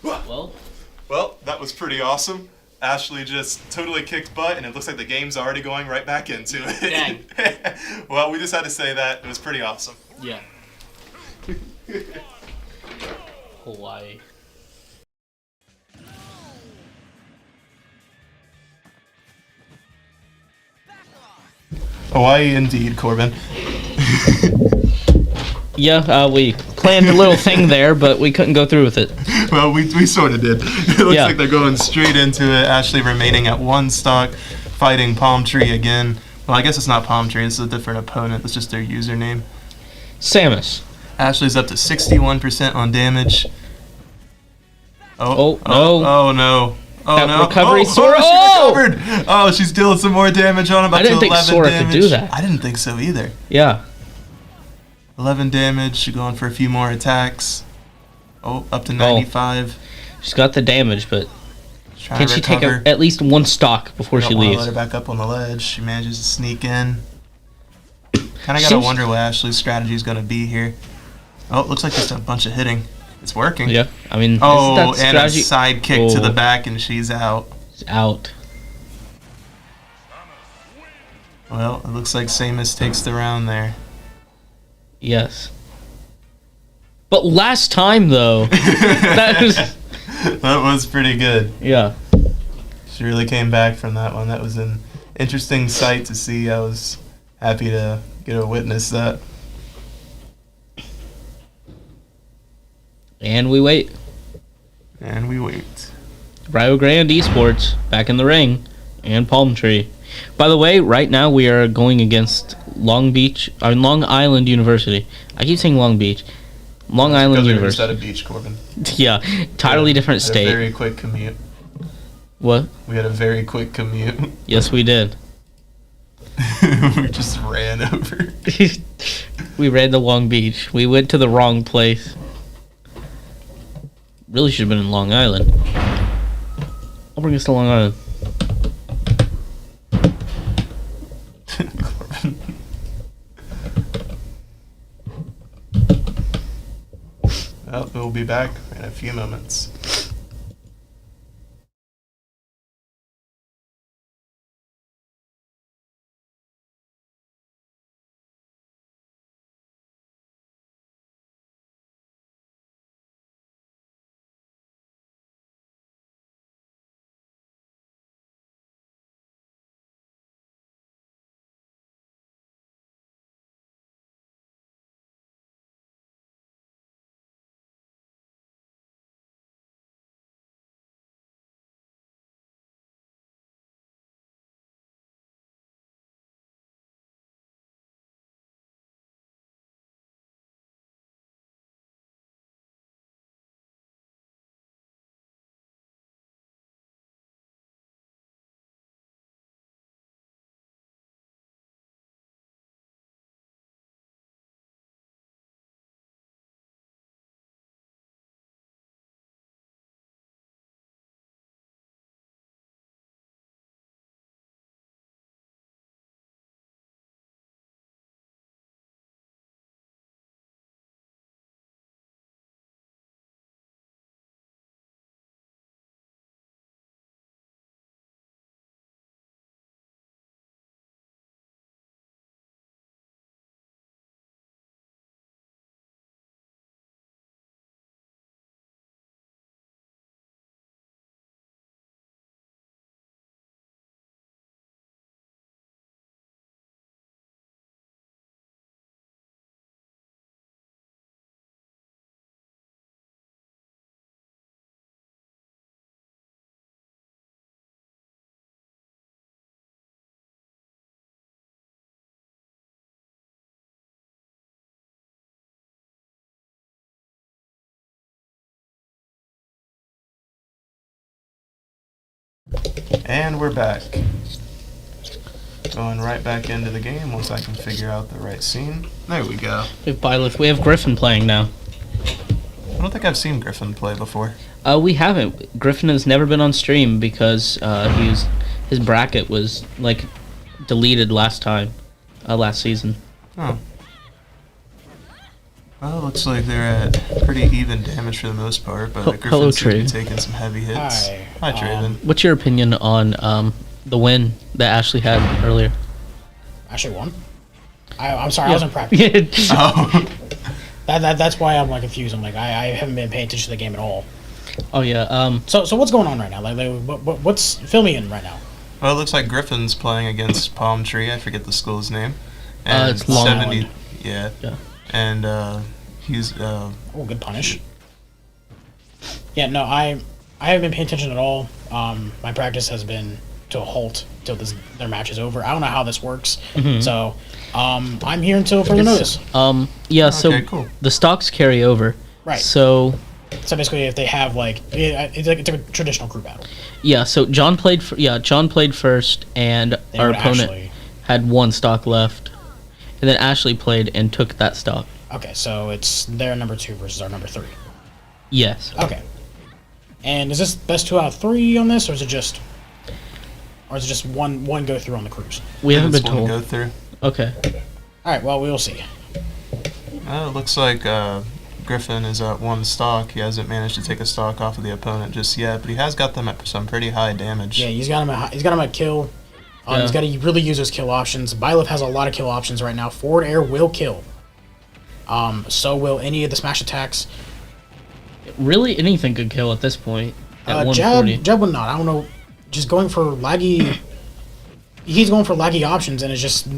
Well, Well, that was pretty awesome. Ashley just totally kicked butt, and it looks like the game's already going right back into it. Dang. Well, we just had to say that. It was pretty awesome. yeah. Hawaii. Hawaii indeed, Corbin. Yeah, we planned a little thing there, but we couldn't go through with it. Well, we sort of did. It looks Yeah. like they're going straight into it. Ashley remaining at 1 stock, fighting Palm Tree again. Well, I guess it's not Palm Tree. It's a different opponent. That's just their username. Samus. Ashley's up to 61% on damage. Oh, no. Oh, no. Oh, That no. recovery, oh, Sora. she Oh! recovered. Oh, she's dealing some more damage on him. Up I didn't to think 11 Sora could damage. do that. I didn't think so either. Yeah. 11 damage. She's going for a few more attacks. Oh, up to 95. She's got the damage, but Trying Can to she take recover. at least one stock before she Don't want to leaves? let her back up on the ledge. She manages to sneak in. Kind of got to Seems- wonder what Ashley's strategy is going to be here. Oh, it looks like just a bunch of hitting. It's working. Yeah, I mean, Oh, that and a strategy side kick to the Oh. back, and she's out. is out. Well, it looks like Samus takes the round there. Yes. But last time though, that was That was pretty good. yeah. She really came back from that one. That was an interesting sight to see. I was happy to get to witness that. And we wait. And we wait. Rio Esports back in the ring, and Palm Tree. By the way, right now we are going against Long Island University. I keep saying Long Beach. Long Island Because we University. at a beach, Corbin. Yeah, entirely different Had a state. very quick commute. What? We had a very quick commute. Yes, we did. We just ran over. We ran to Long Beach. We went to the wrong place. Really should have been in Long Island. I'll bring us to Long Island. Corbin. Well, we'll be back in a few moments. And we're back. Going right back into the game once I can figure out the right scene. There we go. We have Griffin playing now. I don't think I've seen Griffin play before. We haven't. Griffin has never been on stream because his bracket was like deleted last season. Oh. Well, looks like they're at pretty even damage for the most part, but Hello, Griffin seems to be Traven. taking some heavy hits. Hi. Hi, Traven. What's your opinion on the win that Ashley had earlier? Actually won. I'm sorry, I wasn't practicing. Oh. That's why I'm like confused. I'm like I haven't been paying attention to the game at all. Oh yeah. So what's going on right now? Like what's filming in right now? Well, it looks like Griffin's playing against Palm Tree. I forget the school's name. And It's Long 70. Island. Yeah. Yeah. And he's Oh, good punish. Yeah, no, I haven't been paying attention at all. My practice has been to a halt till their match is over. I don't know how this works. Mhm. So, I'm here until further notice. Yeah. So Okay, cool. the stocks carry over. Right. So So basically, if they have it's like a traditional group battle. yeah. So John played. John played first, and Then our would opponent Ashley- had one stock left, and then Ashley played and took that stock. Okay, so it's their number 2 versus our number 3. Yes. Okay. And is this best 2 out of 3 on this, or is it just one go through on the cruise? We haven't been It's one told. to go through. Okay. All right, well, we will see. It looks like Griffin is at 1 stock. He hasn't managed to take a stock off of the opponent just yet, but he has got them at some pretty high damage. Yeah, he's got him at kill. Yeah. He's got to really use those kill options. Byleth has a lot of kill options right now. Forward air will kill. So will any of the smash attacks. Really, anything could kill at this point. At 140. Jab will not. I don't know. Just going for laggy. He's going for laggy options, and it's just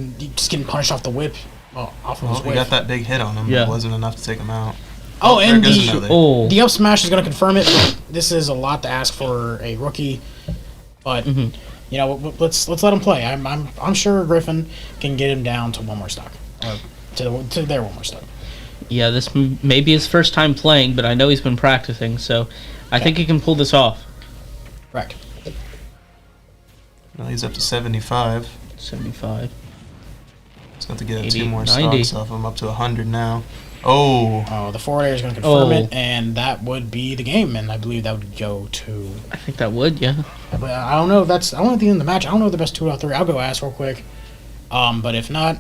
getting punished off the whip. Off of his He whip. got that big hit on him, but Yeah. it wasn't enough to take him out. Oh, There and goes another. the up smash is going to confirm it. But this is a lot to ask for a rookie. But you know, let's let him play. I'm sure Griffin can get him down to 1 more stock, or to their 1 more stock. Yeah, this may be his first time playing, but I know he's been practicing, so I think he can pull this off. Correct. Well, he's up to 75. 75. He's got to get 80, 2 more 90. stocks off him, up to 100 now. Oh, Oh, the forward air is going to confirm Oh. it, and that would be the game. And I believe that would go to. I think that would, yeah. But I don't know if that's. I don't know at the end of the match. I don't know the best 2 out of 3. I'll go ask real quick. But if not,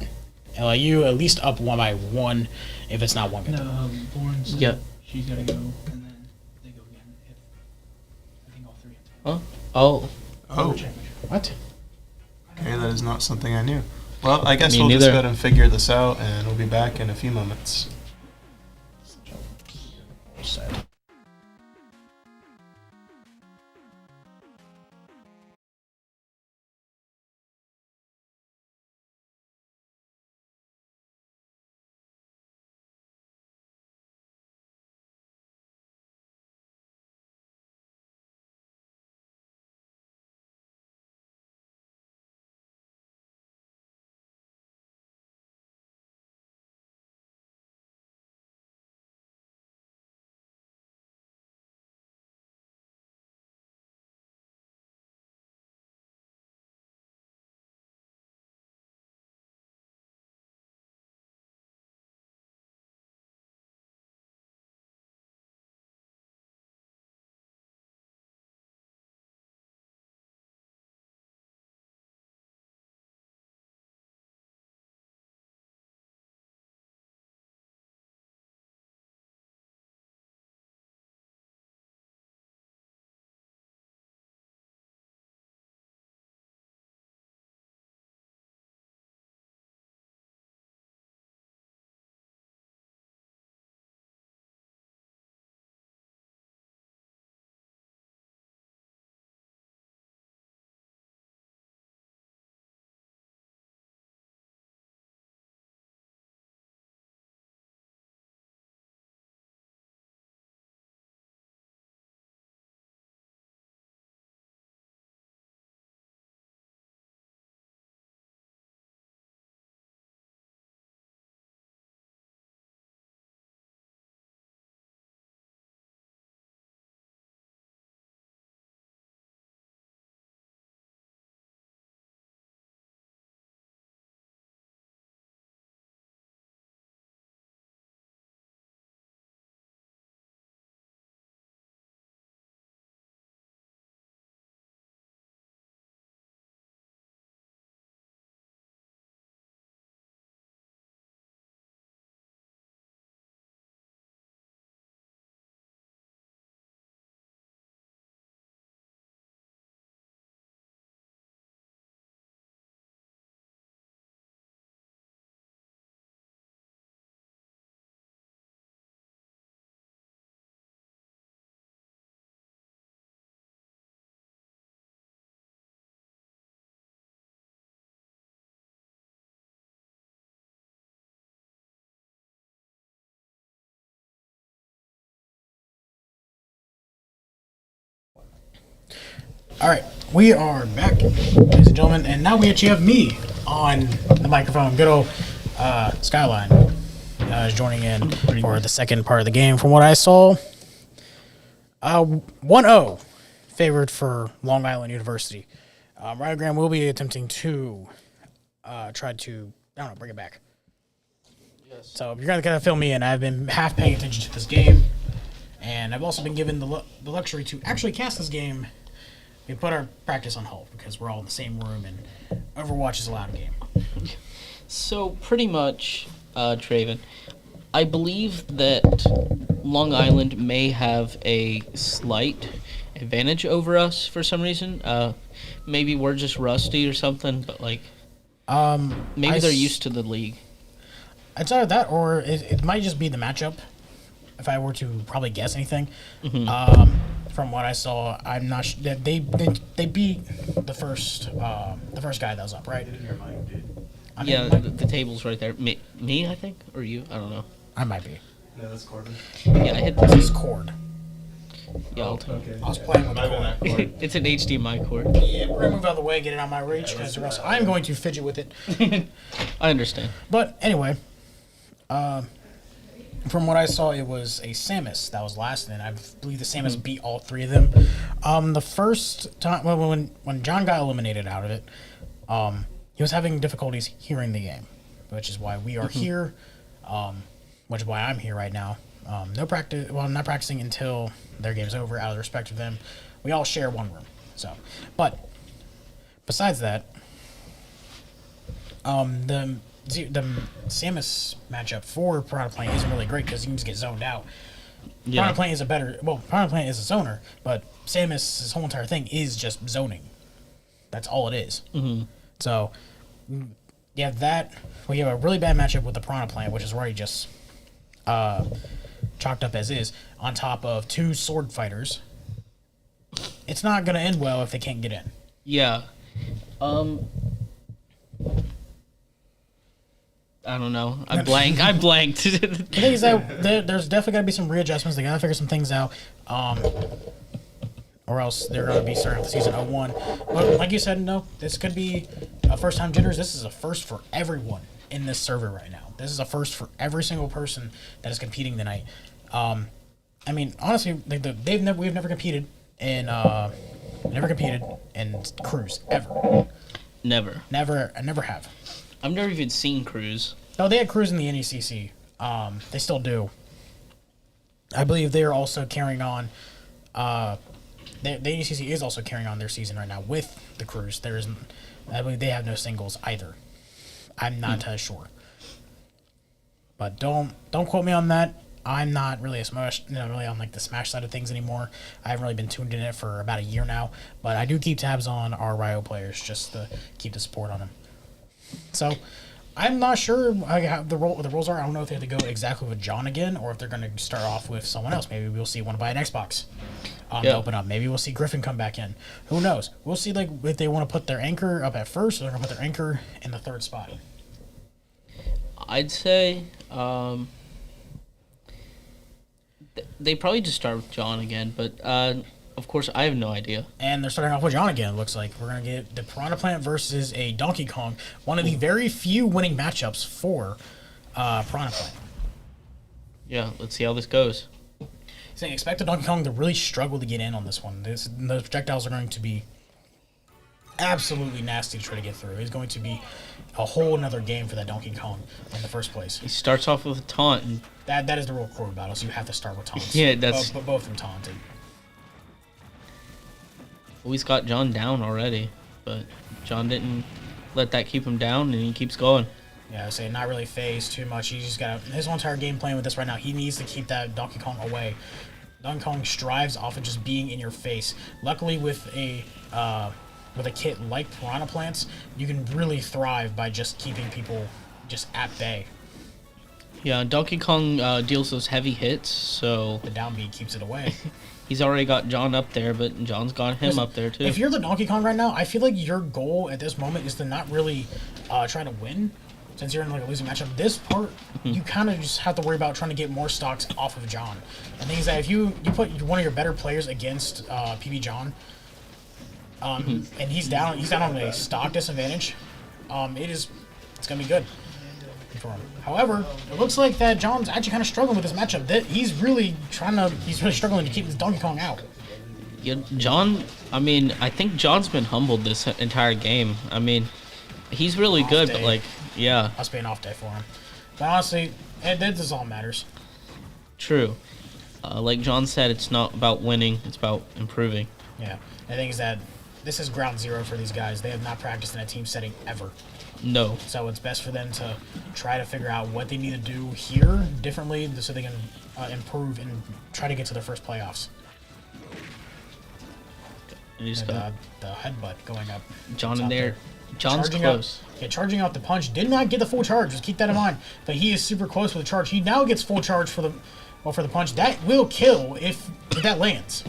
LIU at least up 1 by 1. If it's not 1. No, Lauren said Yep. she's got to go, and then they go again. I think all 3 have to Oh. oh. What? Okay, that is not something I knew. Well, I guess Me we'll just neither. go ahead and figure this out, and we'll be back in a few moments. All right, we are back, ladies and gentlemen, and now we actually have me on the microphone. Good old Skyline is joining in for the second part of the game. From what I saw, 1-0 favored for Long Island University. Rio Grande will be attempting to try to, I don't know, bring it back. Yes. So you're going to kind of fill me in. I've been half paying attention to this game, and I've also been given the luxury to actually cast this game. We put our practice on hold because we're all in the same room, and Overwatch is a loud game. So pretty much, Traven, I believe that Long Island may have a slight advantage over us for some reason. Maybe we're just rusty or something, but like, maybe they're used to the league. It's either that or it might just be the matchup. If I were to probably guess anything, from what I saw, I'm not. They beat the first guy that was up, right? I mean, the table's right there. Me, I think, or you? I don't know. I might be. Yeah, that's Corbin. Yeah, I hit This this. is cord. Yeah, Okay. I was playing with the Might cord. be that it's an HDMI cord. Yeah, we're gonna move out of the way, get it out of my reach, because or else I'm going to fidget with it. I understand. But anyway, from what I saw, it was a Samus that was last, and I believe the Samus beat all three of them. The first time, when John got eliminated out of it, he was having difficulties hearing the game, which is why we are here, which is why I'm here right now. No practice. Well, I'm not practicing until their game's over, out of respect for them. We all share one room, so. But besides that, the Samus matchup for Piranha Plant isn't really great because you can just get zoned out. Yeah. Piranha Plant is Piranha Plant is a zoner, but Samus' whole entire thing is just zoning. That's all it is. Mm-hmm. So, you have that. We have a really bad matchup with the Piranha Plant, which is already just chalked up as is, on top of two sword fighters. It's not going to end well if they can't get in. Yeah. I don't know. I blanked. The thing is that there's definitely got to be some readjustments. They got to figure some things out. Or else they're going to be starting off the season 0-1. But like you said, no, this could be a first-time jitters. This is a first for everyone in this server right now. This is a first for every single person that is competing tonight. I mean, honestly, we've never competed in crews ever. Never. I never have. I've never even seen Cruz. No, they had crews in the NECC. They still do. I believe they are also carrying on. The NECC is also carrying on their season right now with the crews. I believe they have no singles either. I'm not entirely sure. But don't quote me on that. I'm not really really on like the Smash side of things anymore. I haven't really been tuned in it for about a year now. But I do keep tabs on our Rio players just to keep the support on them. So, I'm not sure how the rules are. I don't know if they have to go exactly with John again, or if they're going to start off with someone else. Maybe we'll see one buy an Xbox to open up. Maybe we'll see Griffin come back in. Who knows? We'll see like if they want to put their anchor up at first, or they're going to put their anchor in the third spot. I'd say they probably just start with John again, but of course I have no idea. And they're starting off with John again, it looks like. We're going to get the Piranha Plant versus a Donkey Kong. One of the very few winning matchups for Piranha Plant. Yeah, let's see how this goes. Saying expect the Donkey Kong to really struggle to get in on this one. The projectiles are going to be absolutely nasty to try to get through. It's going to be a whole another game for that Donkey Kong in the first place. He starts off with a taunt. And that is the real core battle, so you have to start with taunts. Yeah, that's... Both of them taunted. Well, he's got John down already, but John didn't let that keep him down, and he keeps going. Yeah, I say not really phased too much. He's just got his whole entire game plan with this right now. He needs to keep that Donkey Kong away. Donkey Kong strives off of just being in your face. Luckily, with a kit like Piranha Plants, you can really thrive by just keeping people just at bay. Yeah, Donkey Kong deals those heavy hits, so The downbeat keeps it away. he's already got John up there, but John's got him up there too. If you're the Donkey Kong right now, I feel like your goal at this moment is to not really try to win. Since you're in like a losing matchup, this part, you kind of just have to worry about trying to get more stocks off of John. And things that if you put one of your better players against PB John, and he's down on a stock disadvantage, it's gonna be good for him. However, it looks like that John's actually kind of struggling with this matchup. He's really struggling to keep this Donkey Kong out. Yeah, John. I mean, I think John's been humbled this entire game. I mean, he's really good, but like, yeah. Must be an off day for him. But honestly, this all matters. True. Like John said, it's not about winning; it's about improving. Yeah. The thing is that this is ground zero for these guys. They have not practiced in a team setting ever. No. So it's best for them to try to figure out what they need to do here differently so they can improve and try to get to their first playoffs. And he's And, got the headbutt going up. John in top there. John's Charging close. Out, yeah, charging out the punch. Did not get the full charge. Just keep that in mind. But he is super close with the charge. He now gets full charge for the punch. That will kill if that lands.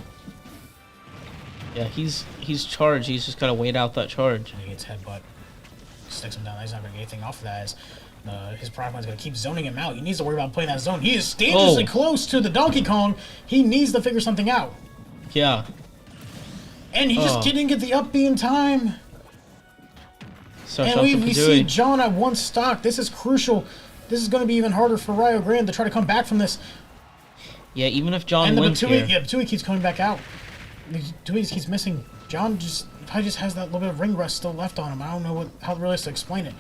Yeah, he's charged. He's just got to wait out that charge. And he gets headbutt. Sticks him down. He's not going to get anything off of that. His product line's going to keep zoning him out. He needs to worry about playing that zone. He is dangerously close to the Donkey Kong. He needs to figure something out. Yeah. And he just didn't get the up B in time. And we see John at one stock. This is crucial. This is going to be even harder for Rio Grande to try to come back from this. Yeah, even if John and wins here. Yeah, Batui keeps coming back out. Batui keeps missing. John probably just has that little bit of ring rust still left on him. I don't know how really to explain it.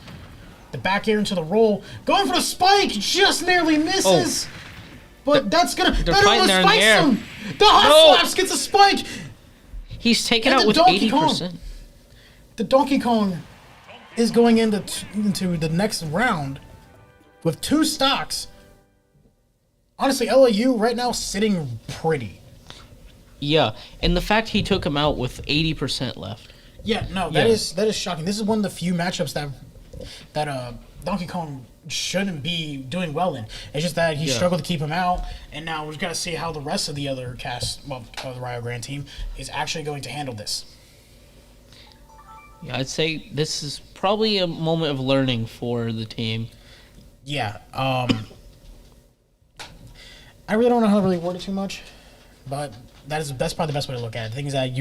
The back air into the roll. Going for the spike. Just narely misses. But that's going to... They're fighting there in the air. Him. The hot slaps gets a spike. He's taken out with 80%. The Donkey Kong is going into the next round with 2 stocks. Honestly, LAU right now sitting pretty. Yeah, and the fact he took him out with 80% left. Yeah, no, that is shocking. This is one of the few matchups that Donkey Kong shouldn't be doing well in. It's just that he struggled to keep him out, and now we've got to see how the rest of the other cast, well, the Rio Grande team, is actually going to handle this. Yeah, I'd say this is probably a moment of learning for the team. Yeah, I really don't know how to really word it too much, but that's probably the best way to look at it. The thing is that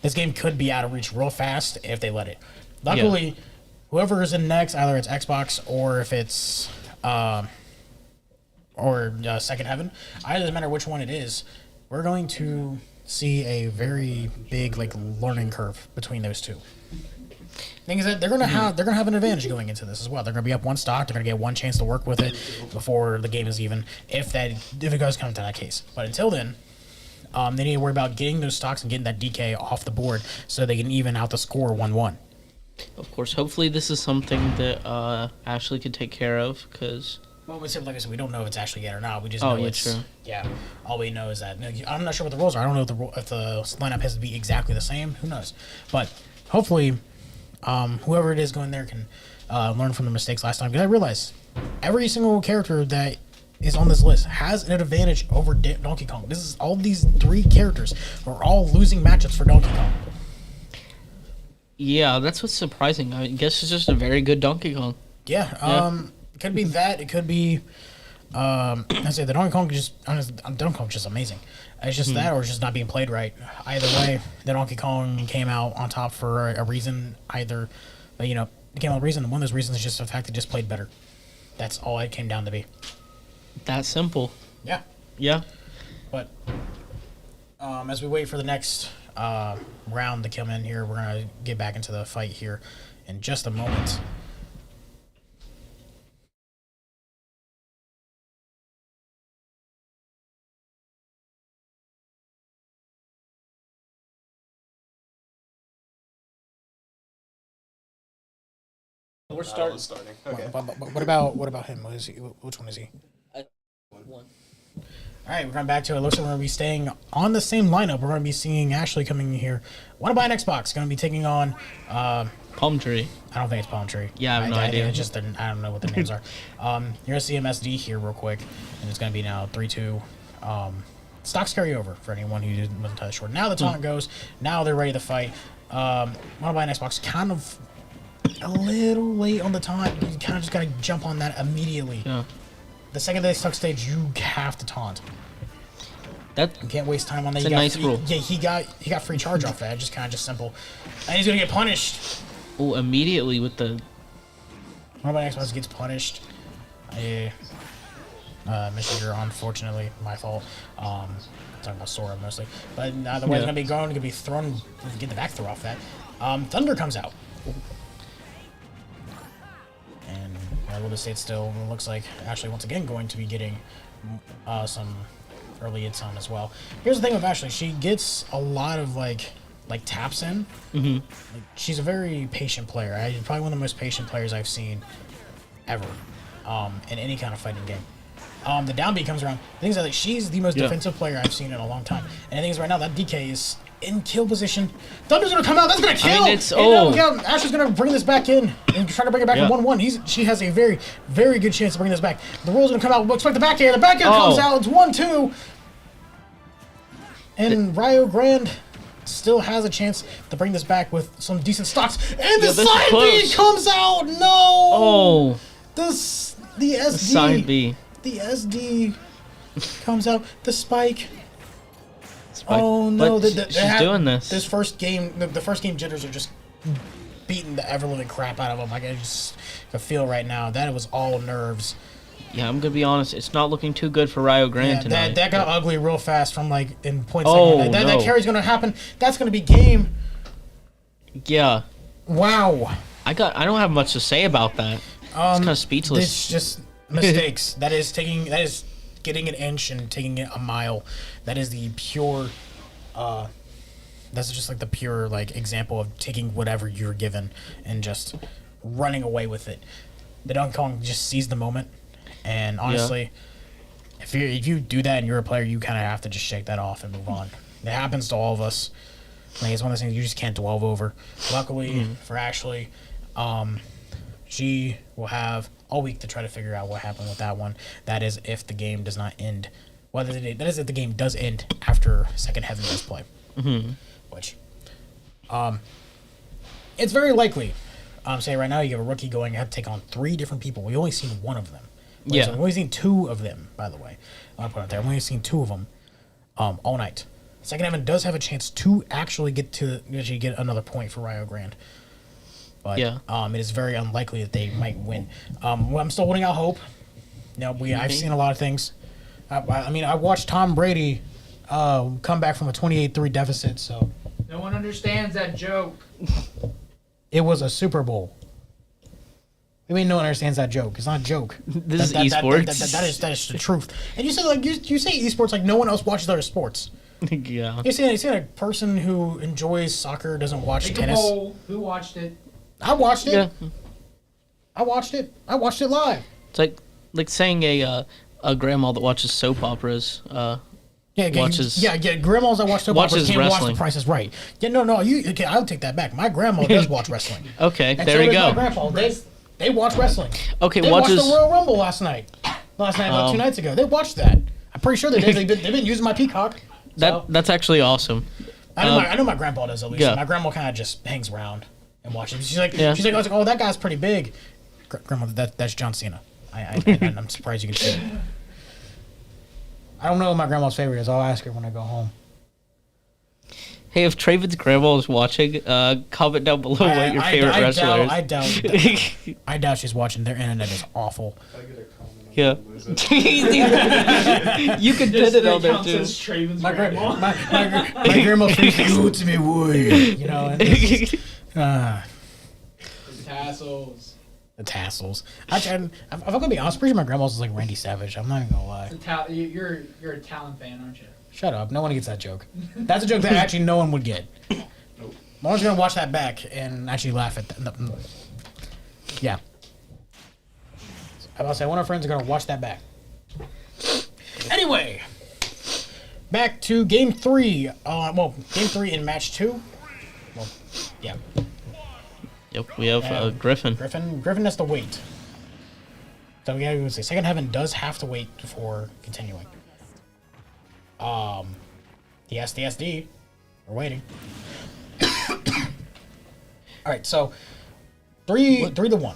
this game could be out of reach real fast if they let it. Luckily, whoever is in next, either it's Xbox or if it's Second Heaven, it doesn't matter which one it is, we're going to see a very big learning curve between those two. Thing is that they're gonna have an advantage going into this as well. They're gonna be up 1 stock. They're gonna get 1 chance to work with it before the game is even, if it does come to that case. But until then, they need to worry about getting those stocks and getting that DK off the board so they can even out the score 1-1. Of course, hopefully this is something that Ashley could take care of, because... Well, like I said, we don't know if it's actually yet or not. We just know it's... True. Yeah, all we know is that... I'm not sure what the rules are. I don't know if the lineup has to be exactly the same. Who knows? But hopefully... whoever it is going there can learn from the mistakes last time. Because I realize every single character that is on this list has an advantage over Donkey Kong. This is all these 3 characters are all losing matchups for Donkey Kong. Yeah, that's what's surprising. I guess it's just a very good Donkey Kong. Yeah. It could be that. It could be. I say the Donkey Kong Donkey Kong's just amazing. It's just that, or it's just not being played right. Either way, the Donkey Kong came out on top for a reason. It came out with a reason. One of those reasons is just the fact they just played better. That's all it came down to be. That simple. Yeah. Yeah. But as we wait for the next round to come in here, we're gonna get back into the fight here in just a moment. We're starting. Okay. What about him? What is he? Which one is he? One. All right, we're going back to it. Looks like we're going to be staying on the same lineup. We're going to be seeing Ashley coming in here. Want to buy an Xbox? Going to be taking on Palm Tree. I don't think it's Palm Tree. Yeah, I have no idea. It's just I don't know what the names are. You're going to see MSD here real quick, and it's going to be now 3-2. Stocks carry over for anyone who wasn't touched short. Now the taunt goes. Now they're ready to fight. Want to buy an Xbox? Kind of a little late on the taunt. You kind of just got to jump on that immediately. Yeah. The second they stuck stage, you have to taunt. You can't waste time on that. It's a nice rule. Yeah, he got free charge off that. Just simple. And he's gonna get punished. Oh, immediately with the... One of my Xbox gets punished. Messenger, unfortunately, my fault. Talking about Sora mostly. But the way it's gonna be going, gonna be thrown. Get the back throw off that. Thunder comes out. And a little bit stayed still. It looks like Ashley once again going to be getting some early hits on as well. Here's the thing with Ashley. She gets a lot of, like taps in. Mm-hmm. Like, she's a very patient player. Probably one of the most patient players I've seen ever in any kind of fighting game. The down B comes around. The thing is that, like, she's the most defensive player I've seen in a long time. And the thing is, right now, that DK is in kill position. Thunder's going to come out. That's going to kill. Ash is going to bring this back in and try to bring it back to 1-1. She has a very, very good chance to bring this back. The roll's going to come out. We'll expect the back air. The back air comes out. It's 1-2. And Rio Grande still has a chance to bring this back with some decent stocks. And the side B comes out. No. Oh. The SD. The side B. The SD comes out. The spike. Oh no! She's doing this. This first game, the first game jitters are just beating the ever-living crap out of them. Like, I just can feel right now that it was all nerves. Yeah, I'm gonna be honest. It's not looking too good for Rio Grande tonight. That got ugly real fast from like in points. That carry's gonna happen. That's gonna be game. Yeah. Wow. I don't have much to say about that. It's kind of speechless. It's just mistakes. That is getting an inch and taking it a mile. That is the pure. That's just like the pure like example of taking whatever you're given and just running away with it. The Donkey Kong just sees the moment, and honestly, if you do that and you're a player, you kind of have to just shake that off and move on. It happens to all of us. Like, it's one of those things you just can't dwell over. Luckily for Ashley, she will have all week to try to figure out what happened with that one. That is if the game does not end. That is if the game does end after Second Heaven does play. Mm-hmm. Which, it's very likely. Say right now you have a rookie going, you have to take on 3 different people. We've only seen one of them. We've only seen 2 of them, by the way. I'll put it there. We've only seen 2 of them all night. Second Heaven does have a chance to actually get another point for Rio Grande. But it is very unlikely that they might win. I'm still holding out hope. I've seen a lot of things. I watched Tom Brady come back from a 28-3 deficit, so... No one understands that joke. It was a Super Bowl. I mean, no one understands that joke. It's not a joke. This is esports. That is the truth. And you say you say esports like no one else watches other sports. Yeah. You see a person who enjoys soccer doesn't watch tennis. Who watched it? I watched it. Yeah. I watched it. I watched it live. It's like saying a grandma that watches soap operas. Grandmas that watch soap operas can't watch The Price is Right. Yeah, no, I'll take that back. My grandma does watch wrestling. Okay, and there so you go. My grandpa, they watch wrestling. Okay, they watched the Royal Rumble last night. About 2 nights ago. They watched that. I'm pretty sure they did. They've been using my Peacock. So. That's actually awesome. I know my grandpa does at least. Yeah. My grandma kind of just hangs around and watches. She's like, oh, that guy's pretty big. Grandma, that's John Cena. I'm surprised you can see it. I don't know what my grandma's favorite is. I'll ask her when I go home. Hey, if Traven's grandma is watching, comment down below what your favorite wrestler is. I doubt she's watching. Their internet is awful. Yeah. You can put it on there too. My grandma thinks good to me, boy. You know. And the tassels. If I'm gonna be honest, pretty sure my grandma's is like Randy Savage. I'm not even gonna lie. You're a Talon fan, aren't you? Shut up. No one gets that joke. That's a joke that actually no one would get. No one's gonna watch that back and actually laugh at that. No. Yeah. I was say one of our friends are gonna watch that back. Anyway, back to game 3. Game 3 in match 2. Well, yeah. Yep, we have Griffin. Griffin has to wait. So we gotta say Second Heaven does have to wait before continuing. The SD. We're waiting. Alright, so 3-1.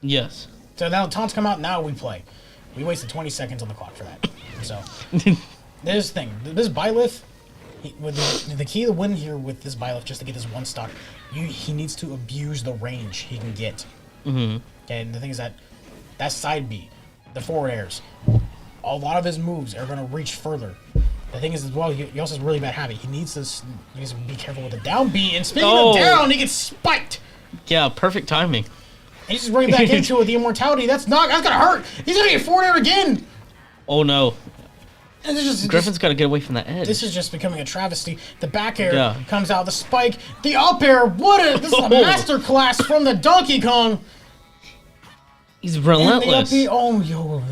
Yes. So now taunts come out, now we play. We wasted 20 seconds on the clock for that. So this thing. This Byleth, the key to win here with this Byleth, just to get this one stock, he needs to abuse the range he can get. Mm-hmm. And the thing is that side B, the forward airs, a lot of his moves are going to reach further. The thing is as well, he also has a really bad habit. He needs to be careful with the down B. And speaking of down, he gets spiked. Yeah, perfect timing. And he's just running back into it with the immortality. That's gonna hurt. He's gonna get forward air again. Oh no. And it's just, Griffin's got to get away from that edge. this is just becoming a travesty. The back air Yeah. comes out, the spike, the up air. This is a master class from the Donkey Kong. He's relentless. And the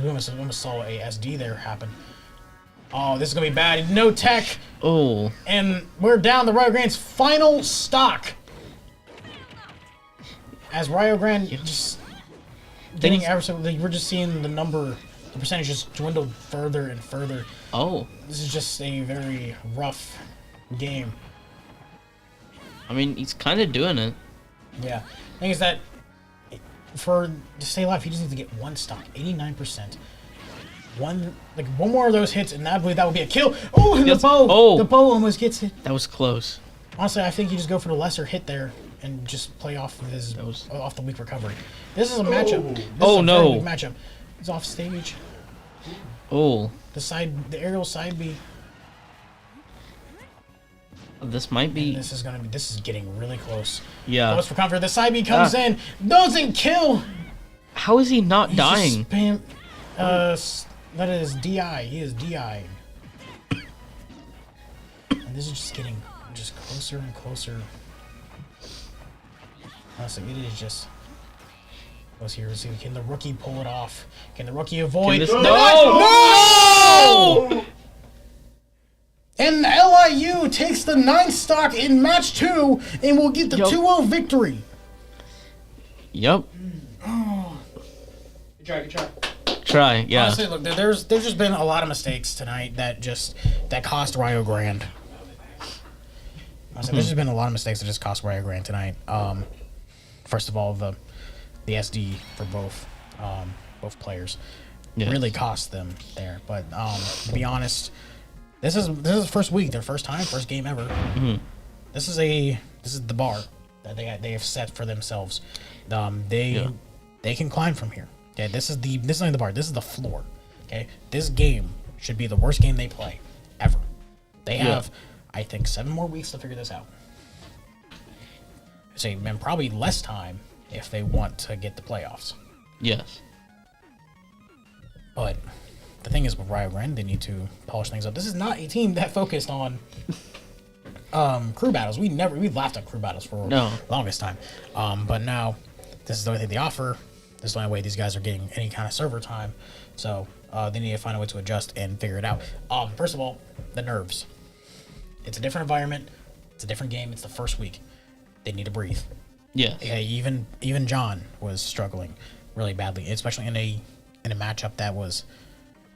we almost saw a SD there happen. Oh, this is gonna be bad. No tech, Oh. and we're down to Rio Grande's final stock. As Rio Grande just getting ever so, we're just seeing the percentage just dwindle further and further. Oh. This is just a very rough game. I mean, he's kind of doing it. Yeah. Thing is that to stay alive, he just needs to get one stock, 89%. One more of those hits, and that would be a kill. Oh, and Yes. the bow! Oh. The bow almost gets it. That was close. Honestly, I think you just go for the lesser hit there and just play off of off the weak recovery. This is a matchup. This Oh, is a no. very weak matchup. He's off stage. Oh. The aerial side B. This might be. This is getting really close. Yeah. Close for comfort. The side B comes in, doesn't kill. How is he not He's dying? Just that is DI. He is DI. And this is just getting closer and closer. Honestly, it is just close here. Let's see, can the rookie pull it off? Can the rookie avoid? No! No! And LIU takes the 9th stock in match 2 and will get the 2-0 victory. Yep. Good try. Try, yeah. Honestly, look, there's just been a lot of mistakes tonight that cost Rio Grande. Honestly, there's just been a lot of mistakes that just cost Rio Grande tonight. First of all, the SD for both players really cost them there. But to be honest, this is the first week, their first game ever. Mm-hmm. This is the bar that they have set for themselves. They can climb from here. Okay, this is not the bar. This is the floor. Okay, this game should be the worst game they play ever. They have, I think, 7 more weeks to figure this out. And probably less time if they want to get the playoffs. Yes. But the thing is, with Rio Grande, they need to polish things up. This is not a team that focused on crew battles. We laughed at crew battles for the longest time. But now, this is the only thing they offer. This is the only way these guys are getting any kind of server time. So they need to find a way to adjust and figure it out. First of all, the nerves. It's a different environment. It's a different game. It's the first week. They need to breathe. Yes. Yeah, even John was struggling really badly, especially in a matchup that was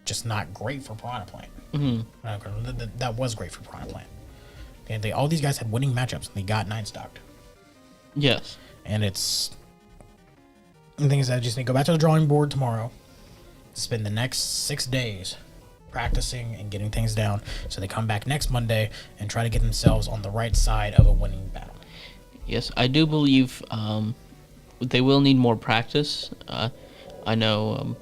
just not great for Piranha Plant. Mm-hmm. That was great for Piranha Plant. Okay, all these guys had winning matchups, and they got 9 stocked. Yes. And the thing is, I just need to go back to the drawing board tomorrow, spend the next 6 days practicing and getting things down, so they come back next Monday and try to get themselves on the right side of a winning battle. Yes, I do believe they will need more practice. I know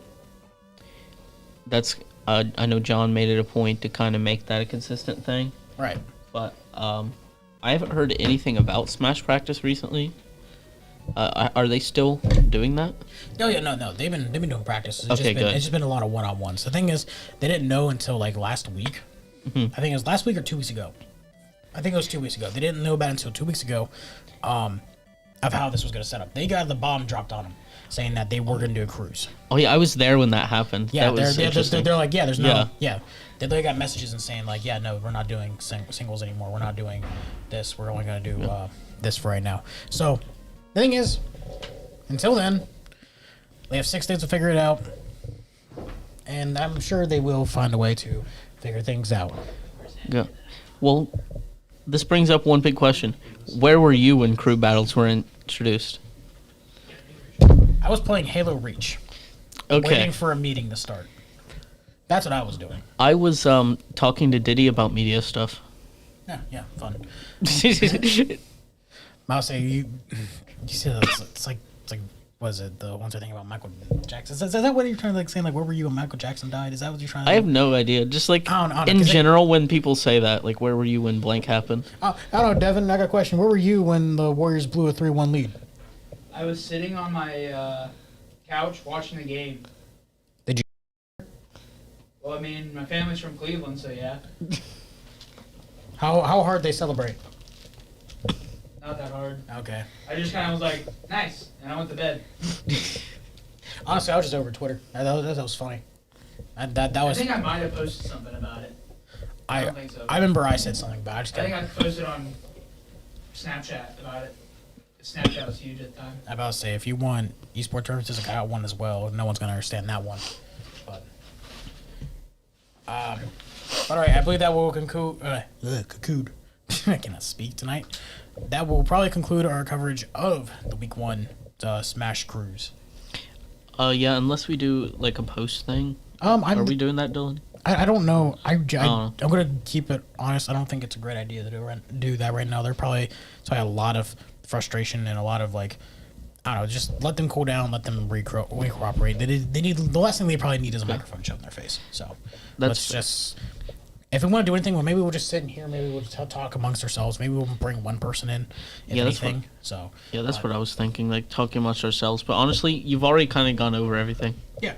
I know John made it a point to kind of make that a consistent thing. Right. But I haven't heard anything about Smash practice recently. Are they still doing that? No, they've been doing practice. It's Okay, good. It's just been a lot of one-on-ones. The thing is, they didn't know until last week. Mm-hmm. I think it was last week or 2 weeks ago. I think it was 2 weeks ago. They didn't know about it until 2 weeks ago, of how this was going to set up. They got the bomb dropped on them, saying that they were going to do a cruise. Oh yeah, I was there when that happened. Yeah, that was interesting. they're like, there's no, They got messages and saying no, we're not doing singles anymore. We're not doing this. We're only going to do this for right now. So the thing is, until then, they have 6 days to figure it out, and I'm sure they will find a way to figure things out. Yeah. Well, this brings up one big question. Where were you when crew battles were introduced? I was playing Halo Reach, waiting for a meeting to start. That's what I was doing. I was talking to Diddy about media stuff. Yeah, fun. I'll say you see it's like was it the ones I think about Michael Jackson? Is that what you're trying to say? Where were you when Michael Jackson died? Is that what you're trying to I have no idea. Just I don't know, in general, when people say that, where were you when blank happened? I don't know, Devin. I got a question. Where were you when the Warriors blew a 3-1 lead? I was sitting on my couch watching the game. Did you? Well, I mean, my family's from Cleveland, so yeah. How hard they celebrate? Not that hard. Okay. I just kind of was like, nice, and I went to bed. Honestly, I was just over Twitter. That was funny. That I was. think I might have posted something about it. I don't think so. I remember I said something, but I just I think got. I posted on Snapchat about it. Snapchat was huge at the time. I about to say, if you want esports references, I got one as well. No one's gonna understand that one. But all right, I believe that will conclude. Conclude. I cannot speak tonight. That will probably conclude our coverage of the week 1 Smash Cruise. Yeah, unless we do like a post thing. Are we doing that, Dylan? I don't know. I'm Oh. gonna keep it honest. I don't think it's a great idea to do that right now. They're probably a lot of frustration and a lot of like, I don't know. Just let them cool down. Let them recooperate. They need the last thing they probably need is a microphone shoved in their face. So let's just. If we want to do anything, well, maybe we'll just sit in here. Maybe we'll just talk amongst ourselves. Maybe we'll bring one person in. If Yeah, that's anything. So. Yeah, that's what I was thinking, like talking amongst ourselves. But honestly, you've already kind of gone over everything. Yeah.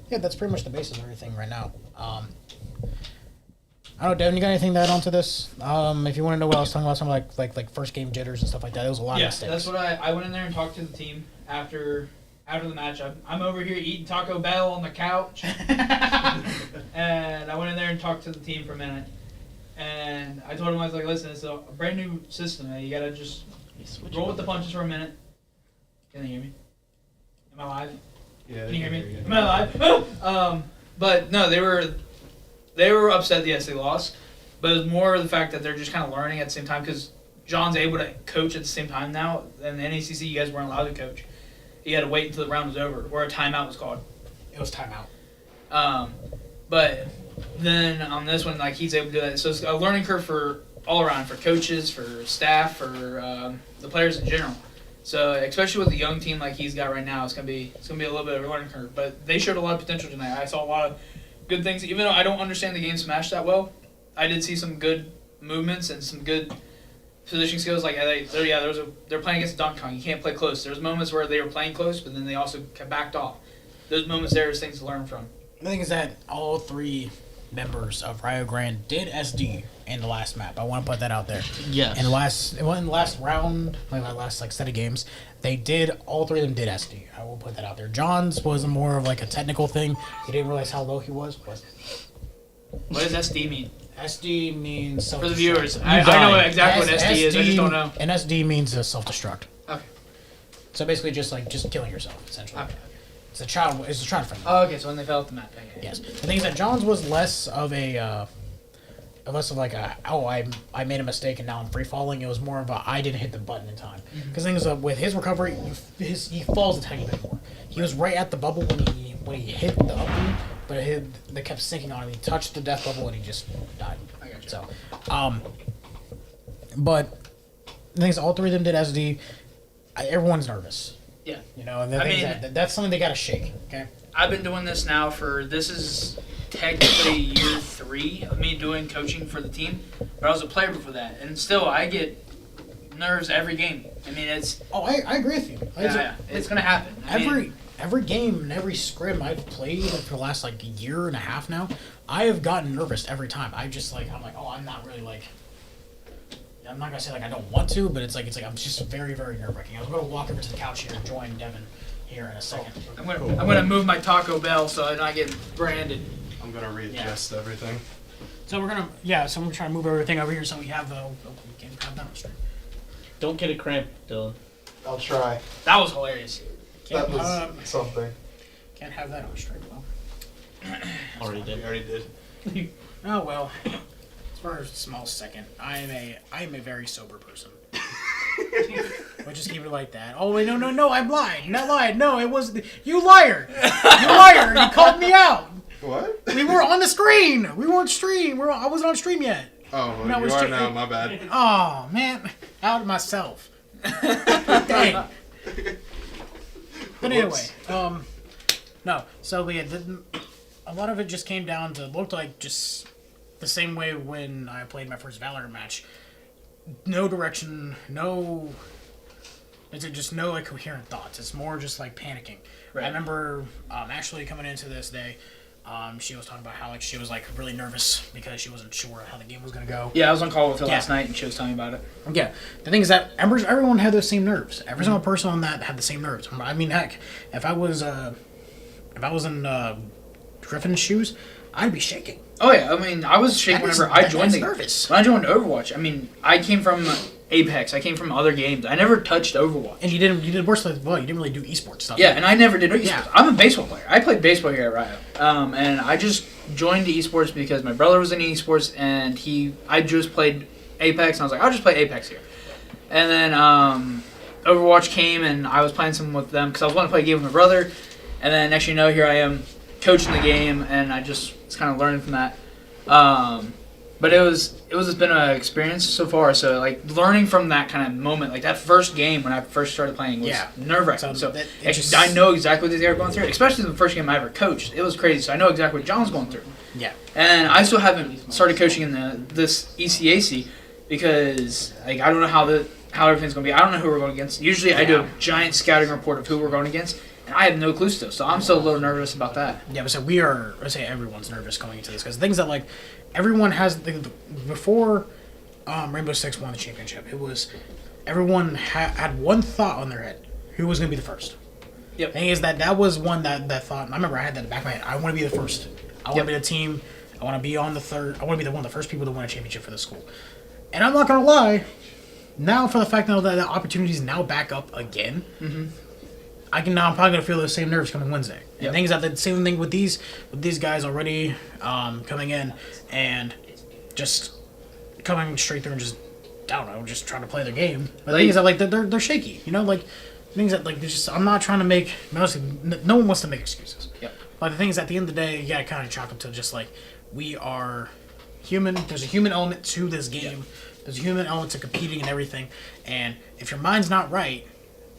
Yeah, that's pretty much the basis of everything right now. I don't know, Devin, you got anything to add on to this? If you want to know what I was talking about, something like first game jitters and stuff like that. It was a lot of Yeah, mistakes. that's what I went in there and talked to the team after the match. I'm over here eating Taco Bell on the couch, and I went in there and talked to the team for a minute. And I told him, I was like, listen, it's a brand new system. You gotta just roll with the punches for a minute. Can they hear me? Am I live? Yeah. Can you hear me? Am I live? But no, they were upset. Yes, they lost, but it was more the fact that they're just kind of learning at the same time because John's able to coach at the same time now. And the NACC, you guys weren't allowed to coach. You had to wait until the round was over, or a timeout was called. It was timeout. But then on this one, like he's able to do that. So it's a learning curve for all around, for coaches, for staff, for the players in general. So especially with the young team like he's got right now, it's gonna be a little bit of a learning curve. But they showed a lot of potential tonight. I saw a lot of good things. Even though I don't understand the game Smash that well, I did see some good movements and some good positioning skills. Like they're playing against Donkey Kong. You can't play close. There's moments where they were playing close, but then they also backed off. Those moments there is things to learn from. The thing is that all 3 members of Rio Grande did SD in the last map. I want to put that out there. Yes. In the last round, like my last set of games, all 3 of them did SD. I will put that out there. John's was more of like a technical thing. He didn't realize how low he was. What does SD mean? SD means self-destruct. For the viewers, I know exactly what SD is. I just don't know. And SD means self-destruct. Okay. So basically, just killing yourself, essentially. Okay. It's a child friendly. Oh, okay. So when they fell off the map. Okay. Yes. The thing is that John's was less of I made a mistake and now I'm free falling. It was more of a I didn't hit the button in time. Because the thing is with his recovery, he falls a tiny bit more. He was right at the bubble when he hit the up B, but they kept sinking on him. He touched the death bubble and he just died. I got you. So, but the thing is, all 3 of them did SD. Everyone's nervous. Yeah. You know, and that's something they gotta shake. Okay. I've been doing this now this is technically year 3 of me doing coaching for the team, but I was a player before that, and still I get nerves every game. I mean, it's. Oh, I agree with you. It's gonna happen. Every game and every scrim I've played for the last like a year and a half now, I have gotten nervous every time. I'm like, oh, I'm not really like. I'm not gonna say like I don't want to, but it's like I'm just very, very nerve-wracking. I'm gonna walk over to the couch here and join Devin here in a second. I'm gonna move my Taco Bell so I don't get branded. I'm gonna readjust everything. So we're gonna try to move everything over here so we have we can have that on stream. Don't get a cramp, Dylan. I'll try. That was hilarious. That was something. Can't have that on stream. Well. Already did. Oh well. For a small second, I am a very sober person. We'll just keep it like that. Oh wait, no, I'm lying. Not lying. No, it was you liar. You liar. You called me out. What? We were on the screen. We weren't stream. I wasn't on stream yet. Oh, well, No, you are now. My bad. Oh man, out of myself. Dang. But anyway, no. So yeah, a lot of it just came down to looked like just the same way when I played my first Valorant match. No direction, no It's just no like coherent thoughts. It's more just like panicking. Right. I remember Ashley coming into this day. She was talking about how like she was like really nervous because she wasn't sure how the game was gonna go. Yeah, I was on call with her Yeah. last night, and she was telling me about it. Yeah, the thing is that everyone had those same nerves. Every single person on that had the same nerves. I mean, heck, if I was in Griffin's shoes, I'd be shaking. Oh yeah, I mean, I was shaking whenever I joined the nervous. When I joined Overwatch, I mean, I came from Apex. I came from other games. I never touched Overwatch. And you did worse than well. You didn't really do esports stuff. Yeah, and I never did esports. Yeah. I'm a baseball player. I played baseball here at Rio, and I just joined the esports because my brother was in esports, and I just played Apex, and I was like, I'll just play Apex here. And then Overwatch came, and I was playing some with them because I was wanting to play a game with my brother. And then next thing you know, here I am coaching the game, and I just was kind of learning from that. But it's been an experience so far. So like learning from that kind of moment, like that first game when I first started playing was nerve-wracking. So I know exactly what they were going through, especially the first game I ever coached. It was crazy. So I know exactly what John's going through. Yeah. And I still haven't started coaching in this ECAC because like I don't know how everything's going to be. I don't know who we're going against. Usually I do a giant scouting report of who we're going against. And I have no clue still, so I'm still a little nervous about that. Yeah, but so I say everyone's nervous going into this because things that like everyone has before Rainbow Six won the championship. It was everyone had one thought on their head: who was going to be the first. Yep. Thing is that was one that thought. And I remember I had that in the back of my head. I want to be the first. I want to be the team. I want to be on the third. I want to be one of the first people to win a championship for the school. And I'm not gonna lie. Now, for the fact that the opportunity is now back up again. Mm-hmm. I'm probably gonna feel those same nerves coming Wednesday. And Yep. things that the same thing with these guys already coming in and just coming straight through and just I don't know, just trying to play their game. But the thing is that like they're shaky, you know, like things that like just I'm not trying to make honestly, no one wants to make excuses. Yep. But the thing is at the end of the day, you gotta kind of chalk up to just like we are human. There's a human element to this game. Yep. There's a human element to competing and everything. And if your mind's not right,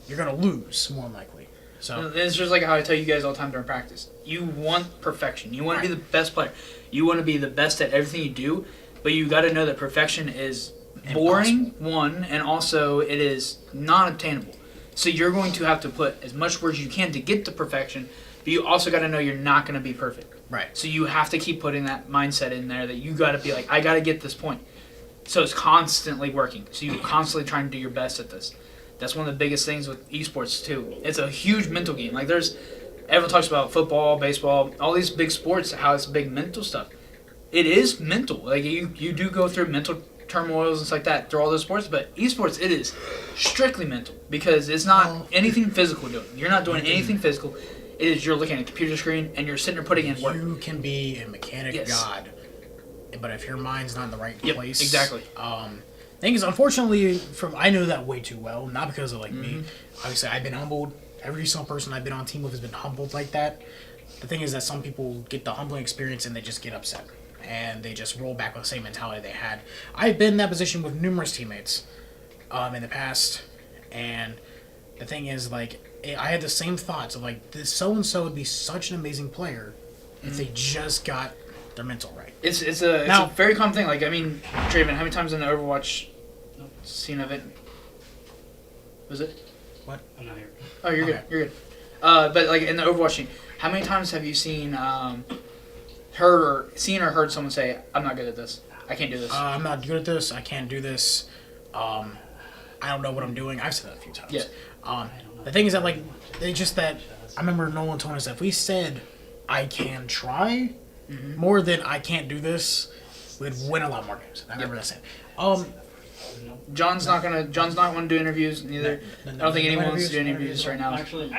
you're gonna lose more than likely. So it's just like how I tell you guys all the time during practice. You want perfection. You want to be the best player. You want to be the best at everything you do, but you got to know that perfection is boring, one, and also it is not obtainable. So you're going to have to put as much work as you can to get to perfection, but you also got to know you're not going to be perfect. right. So you have to keep putting that mindset in there that you got to be like, I got to get this point. So it's constantly working. So you're constantly trying to do your best at this. That's one of the biggest things with esports too. It's a huge mental game. Like everyone talks about football, baseball, all these big sports, how it's big mental stuff. It is mental. Like you do go through mental turmoils and stuff like that through all those sports, but esports it is strictly mental because it's not anything physical doing. You're not doing anything physical. It is you're looking at a computer screen and you're sitting there putting in work. You can be a mechanic god, but if your mind's not in the right place, exactly. Thing is, unfortunately, I know that way too well. Not because of me. Obviously, I've been humbled. Every single person I've been on team with has been humbled like that. The thing is that some people get the humbling experience and they just get upset and they just roll back with the same mentality they had. I've been in that position with numerous teammates in the past, and the thing is, like, I had the same thoughts of like, this so and so would be such an amazing player if they just got their mental right. It's a very common thing. Like, I mean, Draven, how many times in the Overwatch scene of it was it? What? I'm not here. Oh, you're good. You're good. But like in the Overwatch scene, how many times have you seen heard someone say, "I'm not good at this. I can't do this." I'm not good at this. I can't do this. I don't know what I'm doing. I've said that a few times. Yeah. The thing is that like it's just that I remember Nolan told us that if we said I can try more than I can't do this, we'd win a lot more games. I remember that saying. John's not going to do interviews neither. I don't think anyone wants to do interviews right now. Actually,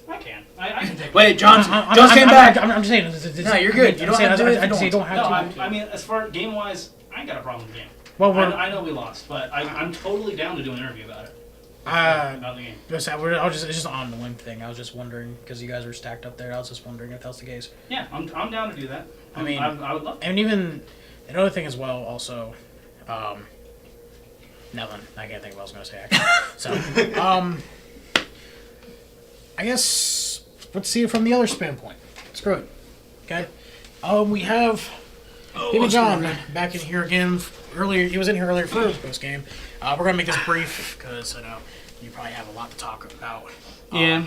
I can. I can take Wait, John's came I'm back. I'm just saying. No, you're good. You don't have to do it if you don't have No, to. I mean, as far game wise, I ain't got a problem with the game. Well, I know we lost, but I'm totally down to do an interview about it. About the game. It's just on the limb thing. I was just wondering because you guys were stacked up there. I was just wondering if that was the case. Yeah, I'm down to do that. I mean, I would love to. And even another thing as well. Also, nothing. I can't think of what I was going to say. Actually. So, I guess let's see it from the other standpoint. Screw it. Okay. We have Baby John back in here again. Earlier, he was in here earlier for the post game. We're gonna make this brief because I know you probably have a lot to talk about. Yeah.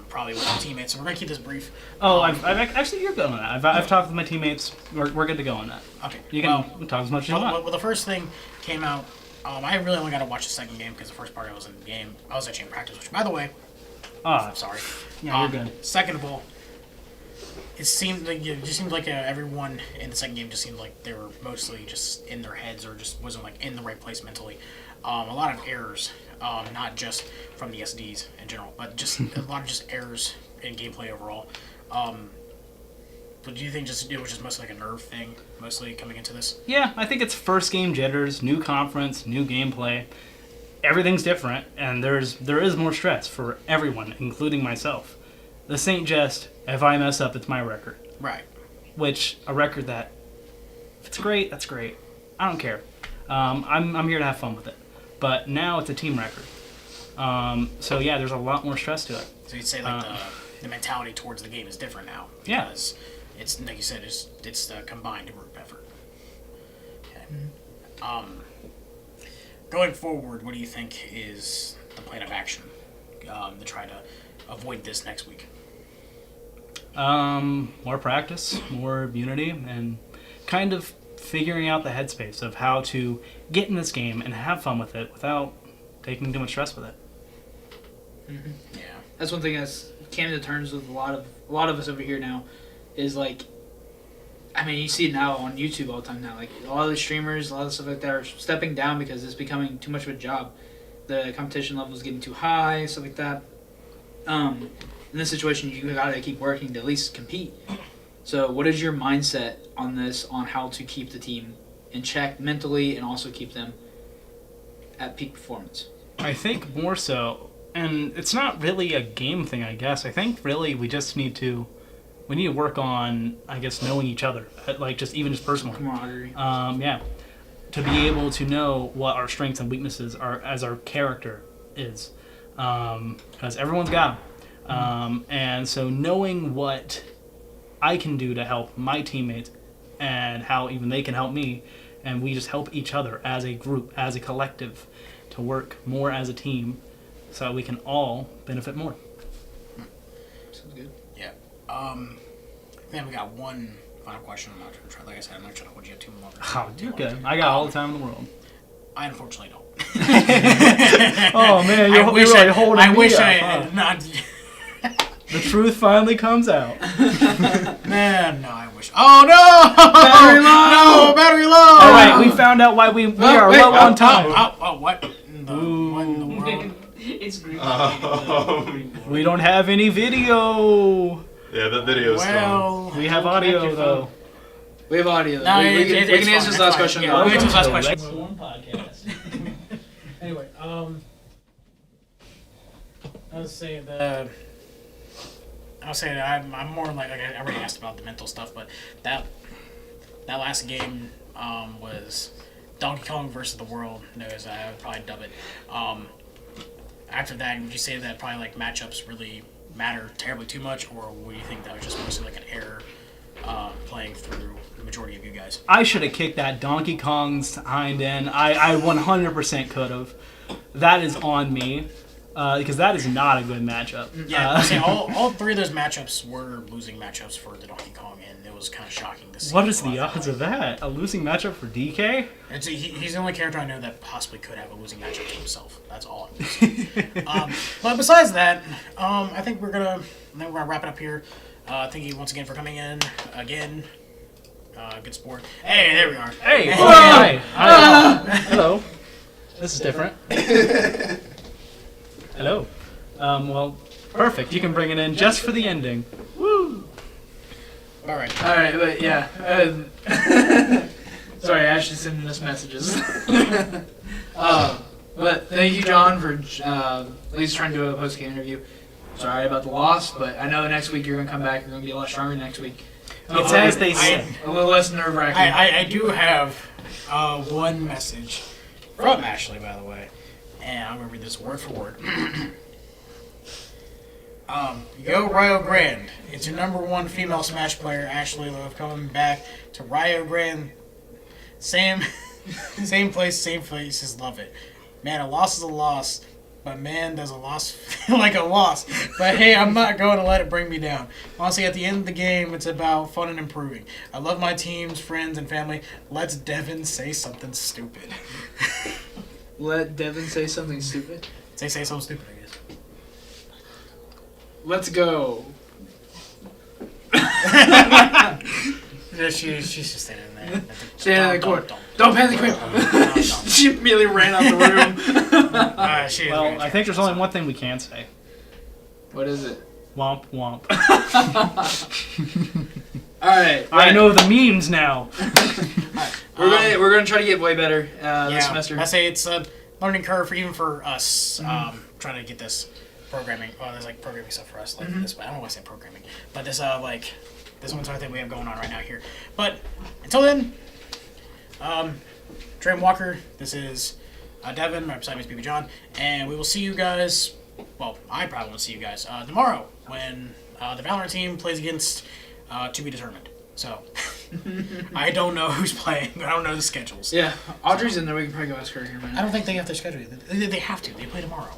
Probably with your teammates. So we're gonna keep this brief. Oh, I've actually, you're good on that. I've talked with my teammates. We're good to go on that. Okay. You can talk as much as you want. Well, the first thing came out. I really only got to watch the second game because the first part I was in the game. I was actually in practice, which, by the way, I'm sorry. Yeah, you're good. Second of all, it seemed like everyone in the second game just seemed like they were mostly just in their heads or just wasn't like in the right place mentally. A lot of errors, not just from the SDs in general, but just a lot of just errors in gameplay overall. But do you think it was just mostly like a nerve thing, mostly coming into this? Yeah, I think it's first game jitters, new conference, new gameplay. Everything's different, and there is more stress for everyone, including myself. This ain't just, if I mess up, it's my record. Right. Which, a record that, if it's great, that's great. I don't care. I'm here to have fun with it. But now it's a team record. So yeah, there's a lot more stress to it. So you'd say like the mentality towards the game is different now. Yeah. Because it's, like you said, it's the combined group effort. Okay. Going forward, what do you think is the plan of action to try to avoid this next week? More practice, more unity, and kind of figuring out the headspace of how to get in this game and have fun with it without taking too much stress with it. Mm-hmm. Yeah. That's one thing that's came to terms with a lot of us over here now, is like, I mean, you see it now on YouTube all the time now. Like a lot of the streamers, a lot of stuff like that are stepping down because it's becoming too much of a job. The competition level is getting too high, stuff like that. In this situation, you gotta keep working to at least compete. So, what is your mindset on this, on how to keep the team in check mentally and also keep them at peak performance? I think more so, and it's not really a game thing, I guess. I think really we need to work on, I guess, knowing each other, like just personally. Camaraderie. Yeah, to be able to know what our strengths and weaknesses are as our character is, because everyone's got them, and so knowing what I can do to help my teammates and how even they can help me, and we just help each other as a group, as a collective, to work more as a team so we can all benefit more. Sounds good. Yeah. Then we got one final question. I'm not trying, like I said, I'm not trying to hold you up too long. Oh, you're good. I got all the time in the world. I unfortunately don't. Oh man, you're really holding me I wish up, I huh? had not. The truth finally comes out. Man, no, I wish. Oh no! Battery low! No, battery low! All right, we found out why we are low on time. What in the world? It's green. We don't have any video. Yeah, that video's gone. We have audio though. We have audio. No, we can it's answer fine, this last fine. question. Yeah, we'll answer this last question. One podcast. Anyway, I'll say I'm more like I already asked about the mental stuff, but that last game was Donkey Kong versus the world. As I would probably dub it. After that, would you say that probably like matchups really matter terribly too much, or would you think that was just mostly like an error playing through the majority of you guys? I should have kicked that Donkey Kong's hind end. I 100% could have. That is on me. Because that is not a good matchup. Yeah, all three of those matchups were losing matchups for the Donkey Kong, and it was kind of shocking to see. What is the odds of that? A losing matchup for DK? He's the only character I know that possibly could have a losing matchup to himself. That's all I'm saying. But besides that, I think we're gonna wrap it up here. Thank you once again for coming in again. Good sport. Hey, there we are. Hey, hi. Hello. This is different. Hello. Well, perfect. You can bring it in just for the ending. Woo! All right, but yeah. Sorry, Ashley's sending us messages. But thank you, John, for at least trying to do a post-game interview. Sorry about the loss, but I know next week you're going to come back. You're going to be a lot stronger next week. It's as they say. A little less nerve-wracking. I do have one message from Ashley, by the way, and I'm gonna read this word for word. Yo, Rio Grande. It's your #1 female Smash player, Ashley Love, coming back to Rio Grande. Same place, same faces. Love it, man. A loss is a loss, but man, does a loss feel like a loss. But hey, I'm not going to let it bring me down. Honestly, at the end of the game, it's about fun and improving. I love my teams, friends, and family. Let's Devin say something stupid. Let Devin say something stupid. Say something stupid, I guess. Let's go. She's just standing there. Standing in the corner. Don't panic, quick. She immediately ran out the room. Well, I think there's only one thing we can say. What is it? Womp womp. All right. I know the memes now. We're gonna try to get way better this semester. I say it's a learning curve even for us. Trying to get this programming. Oh, there's like programming stuff for us like this. But I don't know why I say programming. But this this one's something we have going on right now here. But until then, Trey Walker. This is Devin. Right beside me is BB John, and we will see you guys. Well, I probably will see you guys tomorrow when the Valorant team plays against to be determined. So I don't know who's playing. I don't know the schedules. Yeah, Audrey's in there. We can probably go ask her here in a minute. I don't think they have their schedule. They have to. They play tomorrow.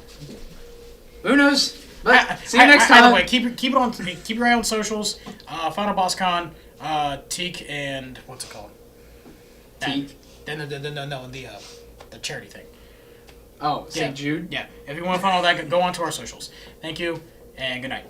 Who knows? But see you next time. Either way, keep your eye on socials. Final Boss Con, Teak, and what's it called? Teak. No, the charity thing. Oh, St. Jude. Yeah. If you want to follow that, go on to our socials. Thank you, and good night.